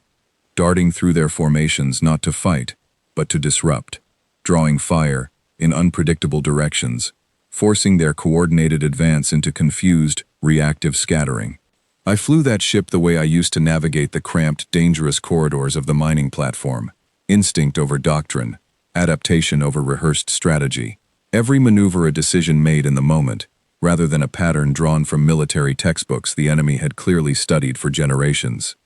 darting through their formations not to fight, but to disrupt, drawing fire in unpredictable directions, forcing their coordinated advance into confused, reactive scattering. I flew that ship the way I used to navigate the cramped, dangerous corridors of the mining platform. Instinct over doctrine, adaptation over rehearsed strategy. Every maneuver a decision made in the moment, rather than a pattern drawn from military textbooks the enemy had clearly studied for generations.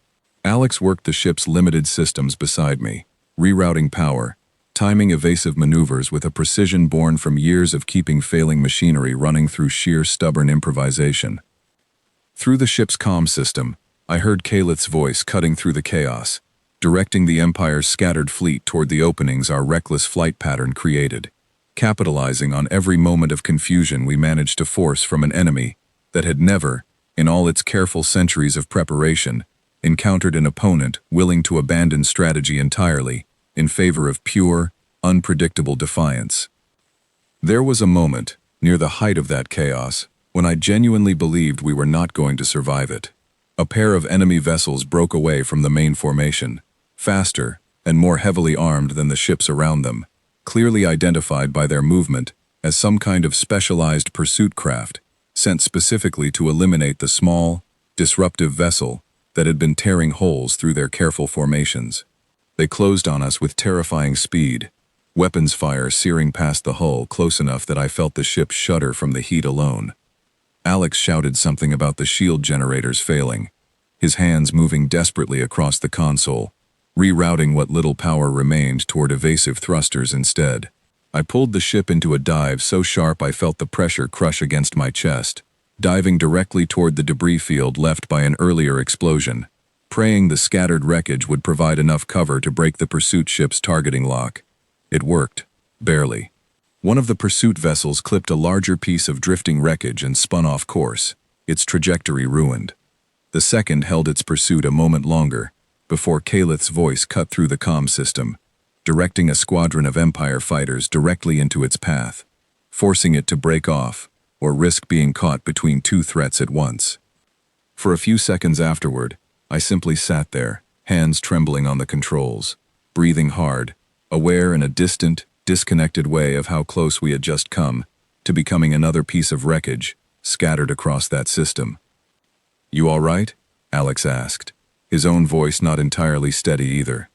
Alex worked the ship's limited systems beside me, rerouting power, timing evasive maneuvers with a precision born from years of keeping failing machinery running through sheer stubborn improvisation. Through the ship's comm system, I heard Kalith's voice cutting through the chaos, directing the Empire's scattered fleet toward the openings our reckless flight pattern created, capitalizing on every moment of confusion we managed to force from an enemy that had never, in all its careful centuries of preparation, encountered an opponent willing to abandon strategy entirely in favor of pure, unpredictable defiance. There was a moment, near the height of that chaos, when I genuinely believed we were not going to survive it. A pair of enemy vessels broke away from the main formation, faster and more heavily armed than the ships around them, clearly identified by their movement as some kind of specialized pursuit craft sent specifically to eliminate the small, disruptive vessel that had been tearing holes through their careful formations. They closed on us with terrifying speed, weapons fire searing past the hull close enough that I felt the ship shudder from the heat alone. Alex shouted something about the shield generators failing, his hands moving desperately across the console, rerouting what little power remained toward evasive thrusters instead. I pulled the ship into a dive so sharp I felt the pressure crush against my chest, diving directly toward the debris field left by an earlier explosion, praying the scattered wreckage would provide enough cover to break the pursuit ship's targeting lock. It worked, barely. One of the pursuit vessels clipped a larger piece of drifting wreckage and spun off course, its trajectory ruined. The second held its pursuit a moment longer, before Kalith's voice cut through the comm system, directing a squadron of Empire fighters directly into its path, forcing it to break off or risk being caught between two threats at once. For a few seconds afterward, I simply sat there, hands trembling on the controls, breathing hard, aware in a distant, disconnected way of how close we had just come to becoming another piece of wreckage scattered across that system. "You all right?" Alex asked, his own voice not entirely steady either.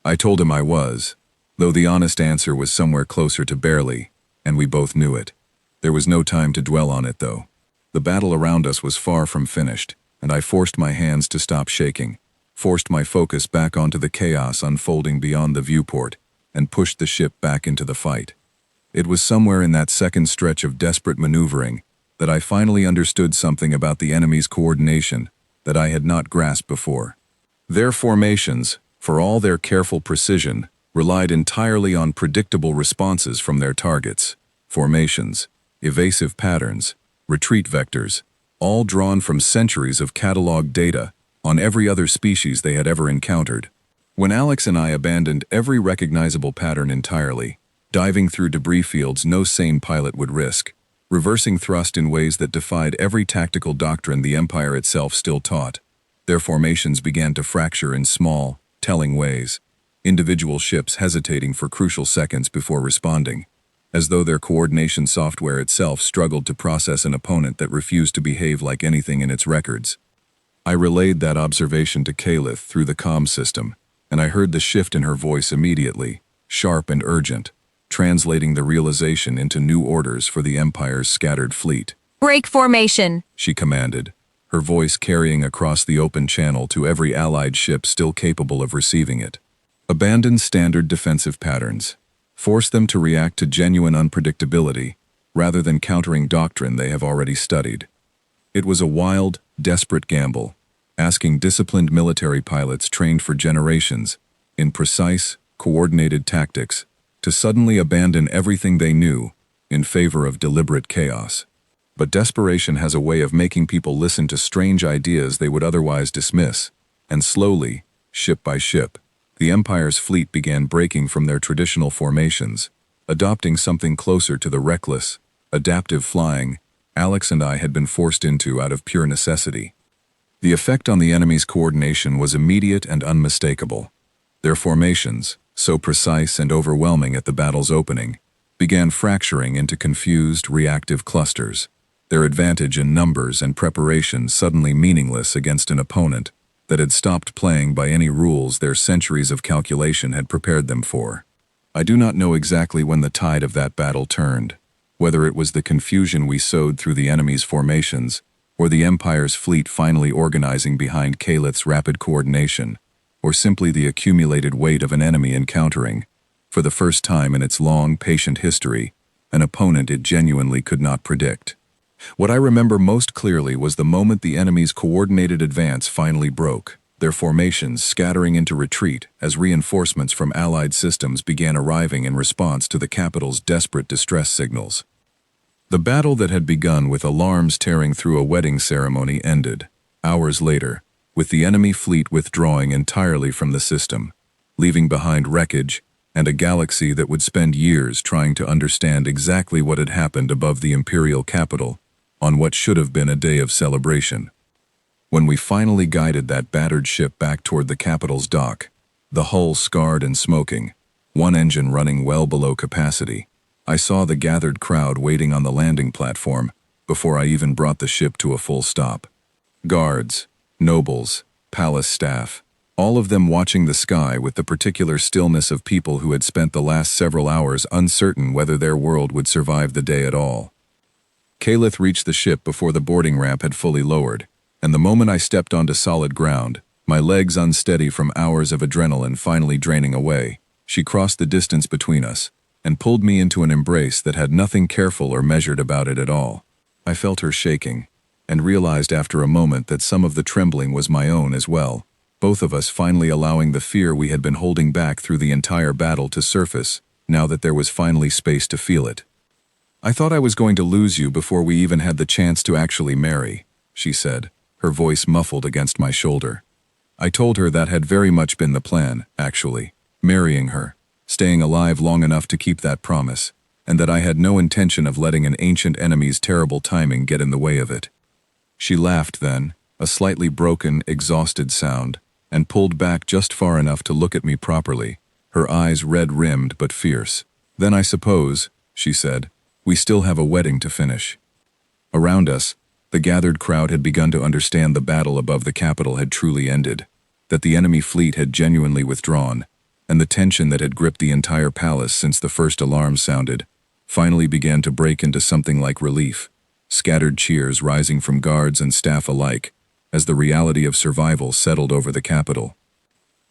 I told him I was, though the honest answer was somewhere closer to barely, and we both knew it. There was no time to dwell on it, though. The battle around us was far from finished, and I forced my hands to stop shaking, forced my focus back onto the chaos unfolding beyond the viewport, and pushed the ship back into the fight. It was somewhere in that second stretch of desperate maneuvering that I finally understood something about the enemy's coordination that I had not grasped before. Their formations, for all their careful precision, relied entirely on predictable responses from their targets. Formations, evasive patterns, retreat vectors, all drawn from centuries of cataloged data on every other species they had ever encountered. When Alex and I abandoned every recognizable pattern entirely, diving through debris fields no sane pilot would risk, reversing thrust in ways that defied every tactical doctrine the Empire itself still taught, their formations began to fracture in small, telling ways, individual ships hesitating for crucial seconds before responding, as though their coordination software itself struggled to process an opponent that refused to behave like anything in its records. I relayed that observation to Kalith through the comm system, and I heard the shift in her voice immediately, sharp and urgent, translating the realization into new orders for the Empire's scattered fleet. "Break formation," she commanded, her voice carrying across the open channel to every Allied ship still capable of receiving it. Abandon standard defensive patterns. Force them to react to genuine unpredictability, rather than countering doctrine they have already studied. It was a wild, desperate gamble, asking disciplined military pilots trained for generations in precise, coordinated tactics to suddenly abandon everything they knew in favor of deliberate chaos. But desperation has a way of making people listen to strange ideas they would otherwise dismiss, and slowly, ship by ship, the Empire's fleet began breaking from their traditional formations, adopting something closer to the reckless, adaptive flying Alex and I had been forced into out of pure necessity. The effect on the enemy's coordination was immediate and unmistakable. Their formations, so precise and overwhelming at the battle's opening, began fracturing into confused, reactive clusters, their advantage in numbers and preparation suddenly meaningless against an opponent that had stopped playing by any rules their centuries of calculation had prepared them for. I do not know exactly when the tide of that battle turned, whether it was the confusion we sowed through the enemy's formations, or the Empire's fleet finally organizing behind Calith's rapid coordination, or simply the accumulated weight of an enemy encountering, for the first time in its long, patient history, an opponent it genuinely could not predict. What I remember most clearly was the moment the enemy's coordinated advance finally broke, their formations scattering into retreat as reinforcements from Allied systems began arriving in response to the capital's desperate distress signals. The battle that had begun with alarms tearing through a wedding ceremony ended, hours later, with the enemy fleet withdrawing entirely from the system, leaving behind wreckage and a galaxy that would spend years trying to understand exactly what had happened above the Imperial capital on what should have been a day of celebration. When we finally guided that battered ship back toward the capital's dock, the hull scarred and smoking, one engine running well below capacity, I saw the gathered crowd waiting on the landing platform before I even brought the ship to a full stop. Guards, nobles, palace staff, all of them watching the sky with the particular stillness of people who had spent the last several hours uncertain whether their world would survive the day at all. Calith reached the ship before the boarding ramp had fully lowered, and the moment I stepped onto solid ground, my legs unsteady from hours of adrenaline finally draining away, she crossed the distance between us and pulled me into an embrace that had nothing careful or measured about it at all. I felt her shaking, and realized after a moment that some of the trembling was my own as well, both of us finally allowing the fear we had been holding back through the entire battle to surface, now that there was finally space to feel it. "I thought I was going to lose you before we even had the chance to actually marry," she said, her voice muffled against my shoulder. I told her that had very much been the plan, actually, marrying her, staying alive long enough to keep that promise, and that I had no intention of letting an ancient enemy's terrible timing get in the way of it. She laughed then, a slightly broken, exhausted sound, and pulled back just far enough to look at me properly, her eyes red-rimmed but fierce. "Then I suppose," she said, "we still have a wedding to finish." Around us, the gathered crowd had begun to understand the battle above the capital had truly ended, that the enemy fleet had genuinely withdrawn, and the tension that had gripped the entire palace since the first alarm sounded finally began to break into something like relief, scattered cheers rising from guards and staff alike, as the reality of survival settled over the capital.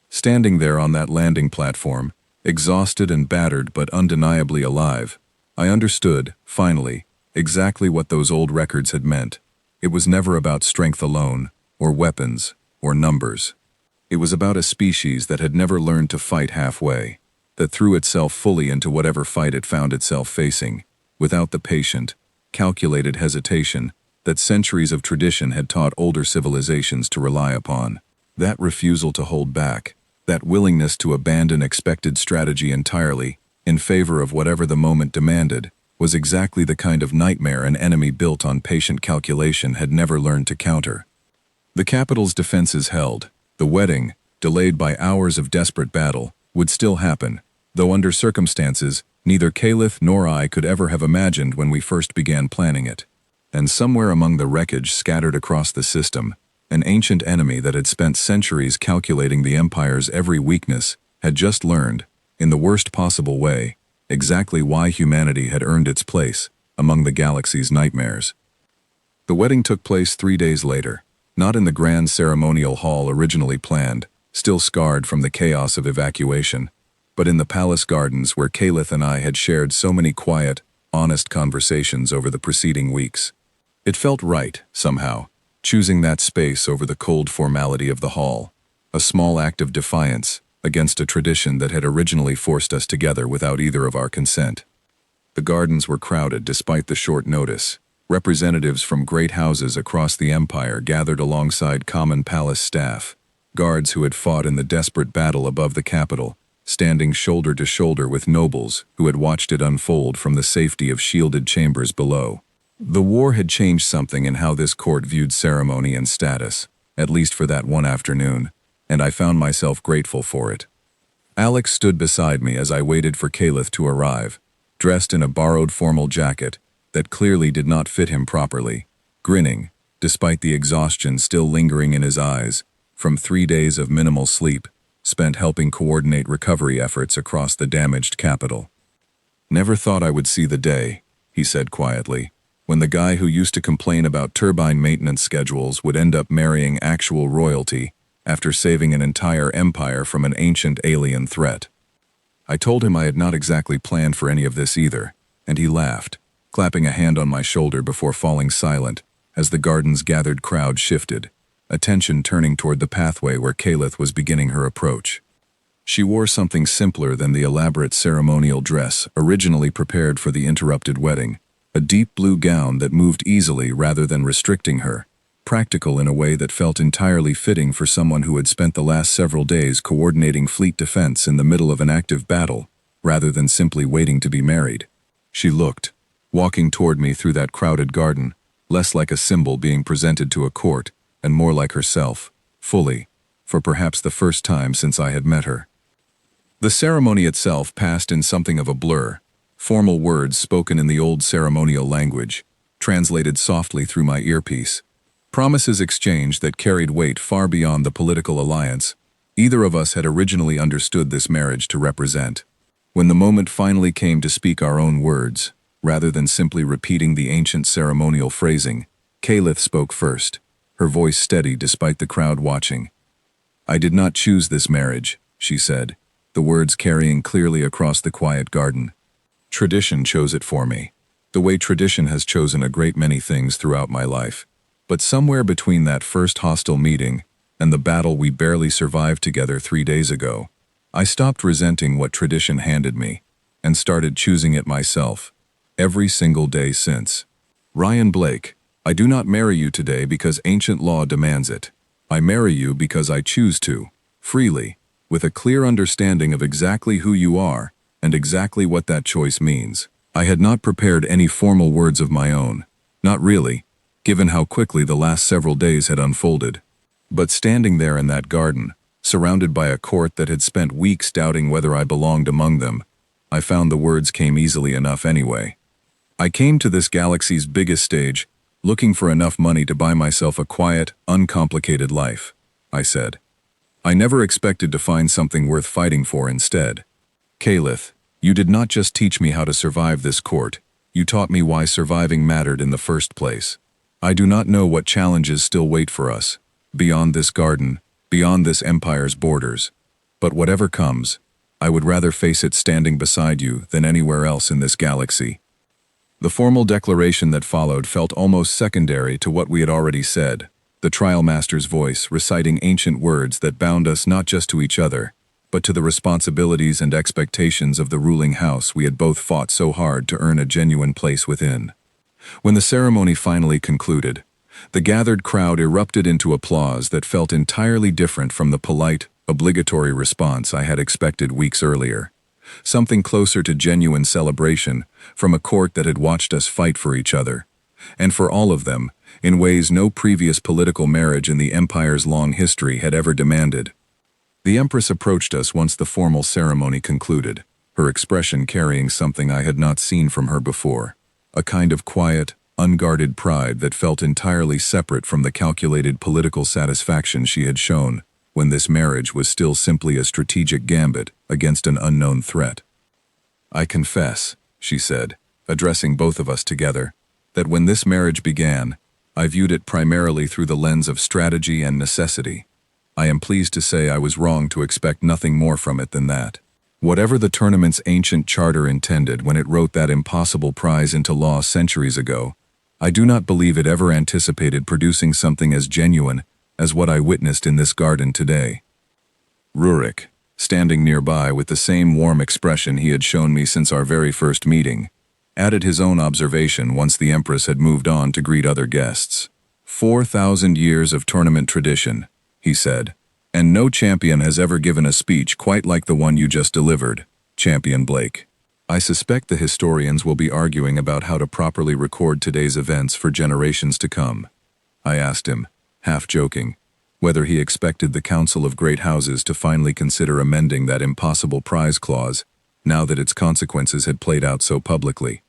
Standing there on that landing platform, exhausted and battered but undeniably alive, I understood, finally, exactly what those old records had meant. It was never about strength alone, or weapons, or numbers. It was about a species that had never learned to fight halfway, that threw itself fully into whatever fight it found itself facing, without the patient, calculated hesitation that centuries of tradition had taught older civilizations to rely upon. That refusal to hold back, that willingness to abandon expected strategy entirely in favor of whatever the moment demanded, was exactly the kind of nightmare an enemy built on patient calculation had never learned to counter. The capital's defenses held. The wedding, delayed by hours of desperate battle, would still happen, though under circumstances neither Calith nor I could ever have imagined when we first began planning it. And somewhere among the wreckage scattered across the system, an ancient enemy that had spent centuries calculating the Empire's every weakness had just learned, in the worst possible way, exactly why humanity had earned its place among the galaxy's nightmares. The wedding took place 3 days later, not in the grand ceremonial hall originally planned, still scarred from the chaos of evacuation, but in the palace gardens where Calith and I had shared so many quiet, honest conversations over the preceding weeks. It felt right, somehow, choosing that space over the cold formality of the hall, a small act of defiance, against a tradition that had originally forced us together without either of our consent. The gardens were crowded despite the short notice. Representatives from great houses across the empire gathered alongside common palace staff, guards who had fought in the desperate battle above the capital, standing shoulder to shoulder with nobles who had watched it unfold from the safety of shielded chambers below. The war had changed something in how this court viewed ceremony and status, at least for that one afternoon, and I found myself grateful for it. Alex stood beside me as I waited for Caliph to arrive, dressed in a borrowed formal jacket that clearly did not fit him properly, grinning, despite the exhaustion still lingering in his eyes, from 3 days of minimal sleep, spent helping coordinate recovery efforts across the damaged capital. "Never thought I would see the day," he said quietly, "when the guy who used to complain about turbine maintenance schedules would end up marrying actual royalty after saving an entire empire from an ancient alien threat." I told him I had not exactly planned for any of this either, and he laughed, clapping a hand on my shoulder before falling silent as the garden's gathered crowd shifted, attention turning toward the pathway where Caliph was beginning her approach. She wore something simpler than the elaborate ceremonial dress originally prepared for the interrupted wedding, a deep blue gown that moved easily rather than restricting her, practical in a way that felt entirely fitting for someone who had spent the last several days coordinating fleet defense in the middle of an active battle, rather than simply waiting to be married. She looked, walking toward me through that crowded garden, less like a symbol being presented to a court, and more like herself, fully, for perhaps the first time since I had met her. The ceremony itself passed in something of a blur, formal words spoken in the old ceremonial language, translated softly through my earpiece, promises exchanged that carried weight far beyond the political alliance either of us had originally understood this marriage to represent. When the moment finally came to speak our own words, rather than simply repeating the ancient ceremonial phrasing, Caliph spoke first, her voice steady despite the crowd watching. "I did not choose this marriage," she said, the words carrying clearly across the quiet garden. "Tradition chose it for me, the way tradition has chosen a great many things throughout my life. But somewhere between that first hostile meeting and the battle we barely survived together 3 days ago, I stopped resenting what tradition handed me and started choosing it myself, every single day since. Ryan Blake, I do not marry you today because ancient law demands it. I marry you because I choose to, freely, with a clear understanding of exactly who you are and exactly what that choice means." I had not prepared any formal words of my own, not really, given how quickly the last several days had unfolded. But standing there in that garden, surrounded by a court that had spent weeks doubting whether I belonged among them, I found the words came easily enough anyway. "I came to this galaxy's biggest stage, looking for enough money to buy myself a quiet, uncomplicated life," I said. "I never expected to find something worth fighting for instead. Caliph, you did not just teach me how to survive this court, you taught me why surviving mattered in the first place. I do not know what challenges still wait for us, beyond this garden, beyond this empire's borders. But whatever comes, I would rather face it standing beside you than anywhere else in this galaxy." The formal declaration that followed felt almost secondary to what we had already said, the trial master's voice reciting ancient words that bound us not just to each other, but to the responsibilities and expectations of the ruling house we had both fought so hard to earn a genuine place within. When the ceremony finally concluded, the gathered crowd erupted into applause that felt entirely different from the polite, obligatory response I had expected weeks earlier. Something closer to genuine celebration from a court that had watched us fight for each other, and for all of them, in ways no previous political marriage in the empire's long history had ever demanded. The Empress approached us once the formal ceremony concluded, her expression carrying something I had not seen from her before, a kind of quiet, unguarded pride that felt entirely separate from the calculated political satisfaction she had shown when this marriage was still simply a strategic gambit against an unknown threat. "I confess," she said, addressing both of us together, "that when this marriage began, I viewed it primarily through the lens of strategy and necessity. I am pleased to say I was wrong to expect nothing more from it than that. Whatever the tournament's ancient charter intended when it wrote that impossible prize into law centuries ago, I do not believe it ever anticipated producing something as genuine as what I witnessed in this garden today." "Rurik," standing nearby with the same warm expression he had shown me since our very first meeting, added his own observation once the Empress had moved on to greet other guests. 4,000 years of tournament tradition, he said, and no champion has ever given a speech quite like the one you just delivered, Champion Blake. I suspect the historians will be arguing about how to properly record today's events for generations to come. I asked him, half joking, whether he expected the Council of Great Houses to finally consider amending that impossible prize clause, now that its consequences had played out so publicly.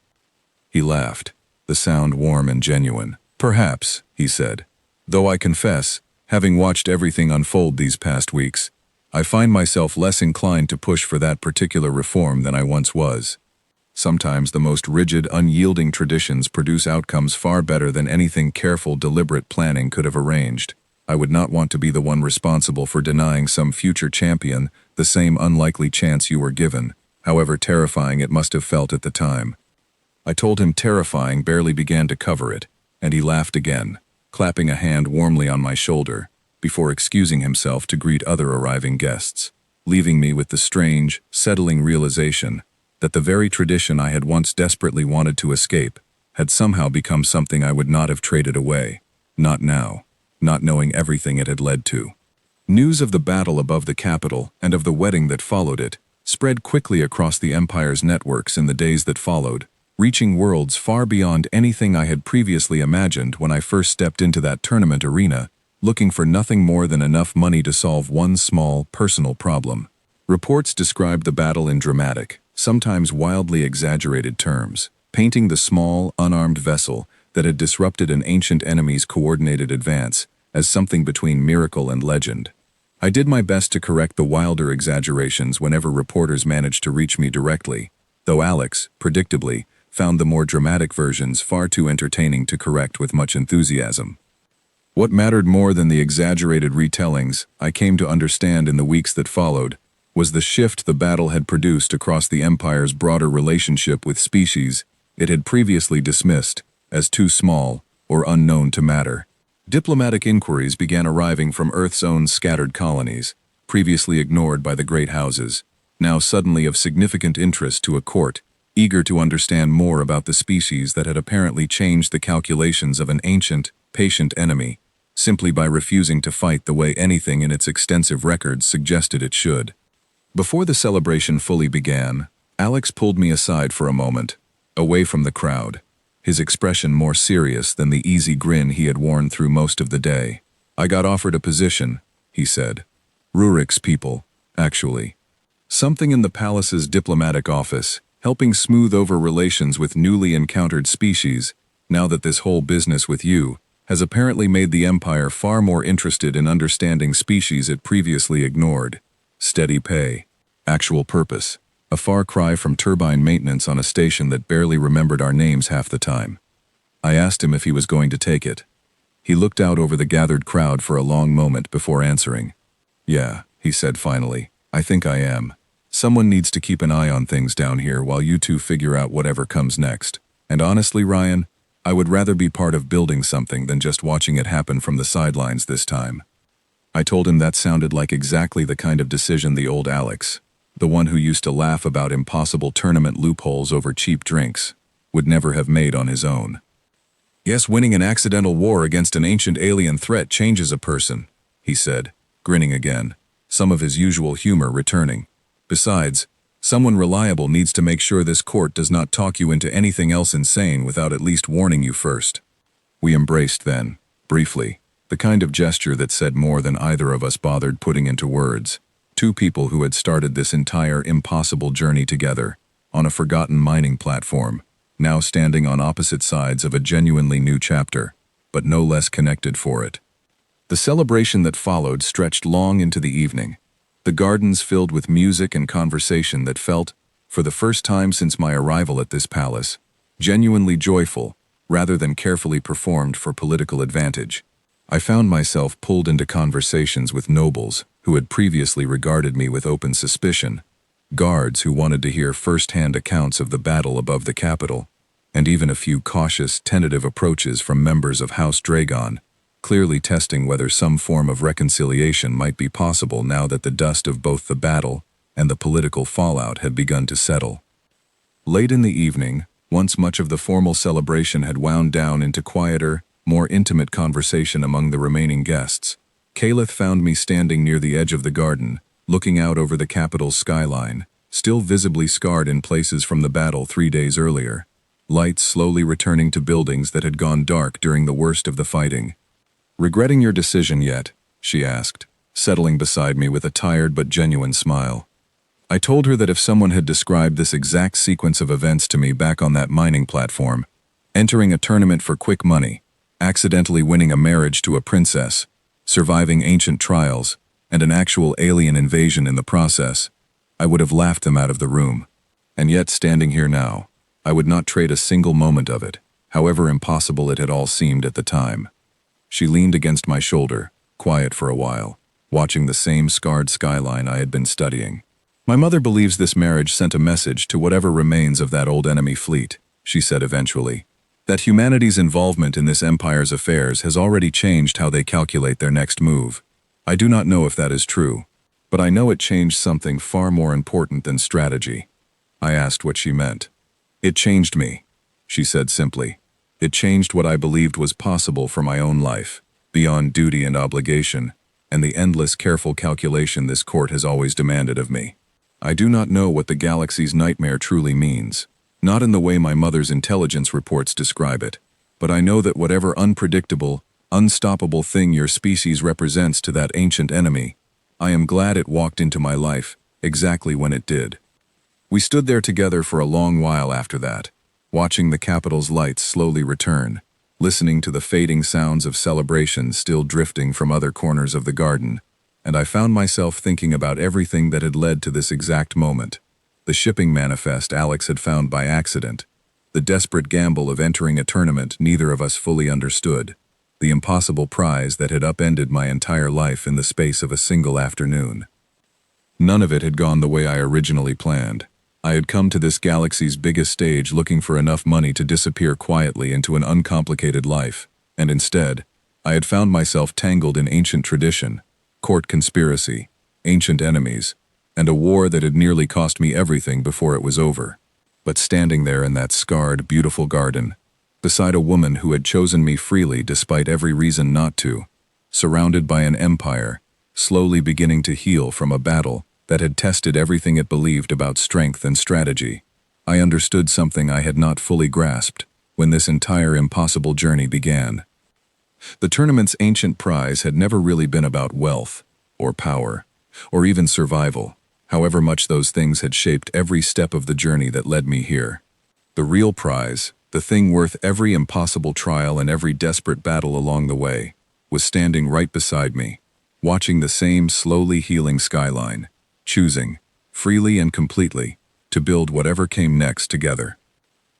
He laughed, the sound warm and genuine. Perhaps, he said, though I confess, having watched everything unfold these past weeks, I find myself less inclined to push for that particular reform than I once was. Sometimes the most rigid, unyielding traditions produce outcomes far better than anything careful, deliberate planning could have arranged. I would not want to be the one responsible for denying some future champion the same unlikely chance you were given, however terrifying it must have felt at the time. I told him terrifying barely began to cover it, and he laughed again, clapping a hand warmly on my shoulder, before excusing himself to greet other arriving guests, leaving me with the strange, settling realization that the very tradition I had once desperately wanted to escape had somehow become something I would not have traded away. Not now, not knowing everything it had led to. News of the battle above the capital and of the wedding that followed it spread quickly across the Empire's networks in the days that followed, reaching worlds far beyond anything I had previously imagined when I first stepped into that tournament arena, looking for nothing more than enough money to solve one small, personal problem. Reports described the battle in dramatic, sometimes wildly exaggerated terms, painting the small, unarmed vessel that had disrupted an ancient enemy's coordinated advance as something between miracle and legend. I did my best to correct the wilder exaggerations whenever reporters managed to reach me directly, though Alex, predictably, found the more dramatic versions far too entertaining to correct with much enthusiasm. What mattered more than the exaggerated retellings, I came to understand in the weeks that followed, was the shift the battle had produced across the Empire's broader relationship with species it had previously dismissed as too small or unknown to matter. Diplomatic inquiries began arriving from Earth's own scattered colonies, previously ignored by the great houses, now suddenly of significant interest to a court, eager to understand more about the species that had apparently changed the calculations of an ancient, patient enemy, simply by refusing to fight the way anything in its extensive records suggested it should. Before the celebration fully began, Alex pulled me aside for a moment, away from the crowd, his expression more serious than the easy grin he had worn through most of the day. I got offered a position, he said. Rurik's people, actually. Something in the palace's diplomatic office, helping smooth over relations with newly encountered species, now that this whole business with you has apparently made the Empire far more interested in understanding species it previously ignored. Steady pay. Actual purpose. A far cry from turbine maintenance on a station that barely remembered our names half the time. I asked him if he was going to take it. He looked out over the gathered crowd for a long moment before answering. Yeah, he said finally, I think I am. Someone needs to keep an eye on things down here while you two figure out whatever comes next. And honestly, Ryan, I would rather be part of building something than just watching it happen from the sidelines this time. I told him that sounded like exactly the kind of decision the old Alex, the one who used to laugh about impossible tournament loopholes over cheap drinks, would never have made on his own. Yes, winning an accidental war against an ancient alien threat changes a person, he said, grinning again, some of his usual humor returning. Besides, someone reliable needs to make sure this court does not talk you into anything else insane without at least warning you first. We embraced then, briefly, the kind of gesture that said more than either of us bothered putting into words. Two people who had started this entire impossible journey together, on a forgotten mining platform, now standing on opposite sides of a genuinely new chapter, but no less connected for it. The celebration that followed stretched long into the evening, the gardens filled with music and conversation that felt, for the first time since my arrival at this palace, genuinely joyful, rather than carefully performed for political advantage. I found myself pulled into conversations with nobles who had previously regarded me with open suspicion, guards who wanted to hear first-hand accounts of the battle above the capital, and even a few cautious, tentative approaches from members of House Dragon, clearly testing whether some form of reconciliation might be possible now that the dust of both the battle and the political fallout had begun to settle. Late in the evening, once much of the formal celebration had wound down into quieter, more intimate conversation among the remaining guests, Caliph found me standing near the edge of the garden, looking out over the capital's skyline, still visibly scarred in places from the battle 3 days earlier, lights slowly returning to buildings that had gone dark during the worst of the fighting. "Regretting your decision yet?" she asked, settling beside me with a tired but genuine smile. I told her that if someone had described this exact sequence of events to me back on that mining platform, entering a tournament for quick money, accidentally winning a marriage to a princess, surviving ancient trials, and an actual alien invasion in the process, I would have laughed them out of the room. And yet, standing here now, I would not trade a single moment of it, however impossible it had all seemed at the time. She leaned against my shoulder, quiet for a while, watching the same scarred skyline I had been studying. "My mother believes this marriage sent a message to whatever remains of that old enemy fleet," she said eventually, "that humanity's involvement in this empire's affairs has already changed how they calculate their next move. I do not know if that is true, but I know it changed something far more important than strategy." I asked what she meant. "It changed me," she said simply. "It changed what I believed was possible for my own life, beyond duty and obligation, and the endless careful calculation this court has always demanded of me. I do not know what the galaxy's nightmare truly means, not in the way my mother's intelligence reports describe it, but I know that whatever unpredictable, unstoppable thing your species represents to that ancient enemy, I am glad it walked into my life exactly when it did." We stood there together for a long while after that, watching the capital's lights slowly return, listening to the fading sounds of celebration still drifting from other corners of the garden, and I found myself thinking about everything that had led to this exact moment. The shipping manifest Alex had found by accident, the desperate gamble of entering a tournament neither of us fully understood, the impossible prize that had upended my entire life in the space of a single afternoon. None of it had gone the way I originally planned. I had come to this galaxy's biggest stage looking for enough money to disappear quietly into an uncomplicated life, and instead, I had found myself tangled in ancient tradition, court conspiracy, ancient enemies, and a war that had nearly cost me everything before it was over. But standing there in that scarred, beautiful garden, beside a woman who had chosen me freely despite every reason not to, surrounded by an empire, slowly beginning to heal from a battle that had tested everything it believed about strength and strategy, I understood something I had not fully grasped when this entire impossible journey began. The tournament's ancient prize had never really been about wealth, or power, or even survival, however much those things had shaped every step of the journey that led me here. The real prize, the thing worth every impossible trial and every desperate battle along the way, was standing right beside me, watching the same slowly healing skyline, choosing, freely and completely, to build whatever came next together.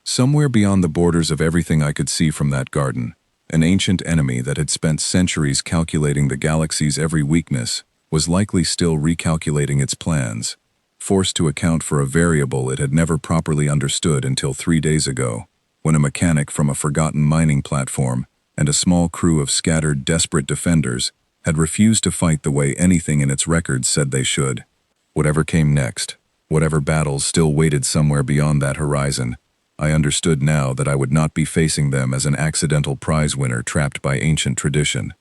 Somewhere beyond the borders of everything I could see from that garden, an ancient enemy that had spent centuries calculating the galaxy's every weakness was likely still recalculating its plans, forced to account for a variable it had never properly understood until 3 days ago, when a mechanic from a forgotten mining platform and a small crew of scattered, desperate defenders had refused to fight the way anything in its records said they should. Whatever came next, whatever battles still waited somewhere beyond that horizon, I understood now that I would not be facing them as an accidental prize winner trapped by ancient tradition.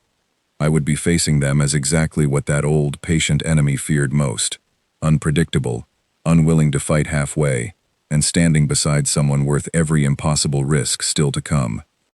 I would be facing them as exactly what that old, patient enemy feared most: unpredictable, unwilling to fight halfway, and standing beside someone worth every impossible risk still to come.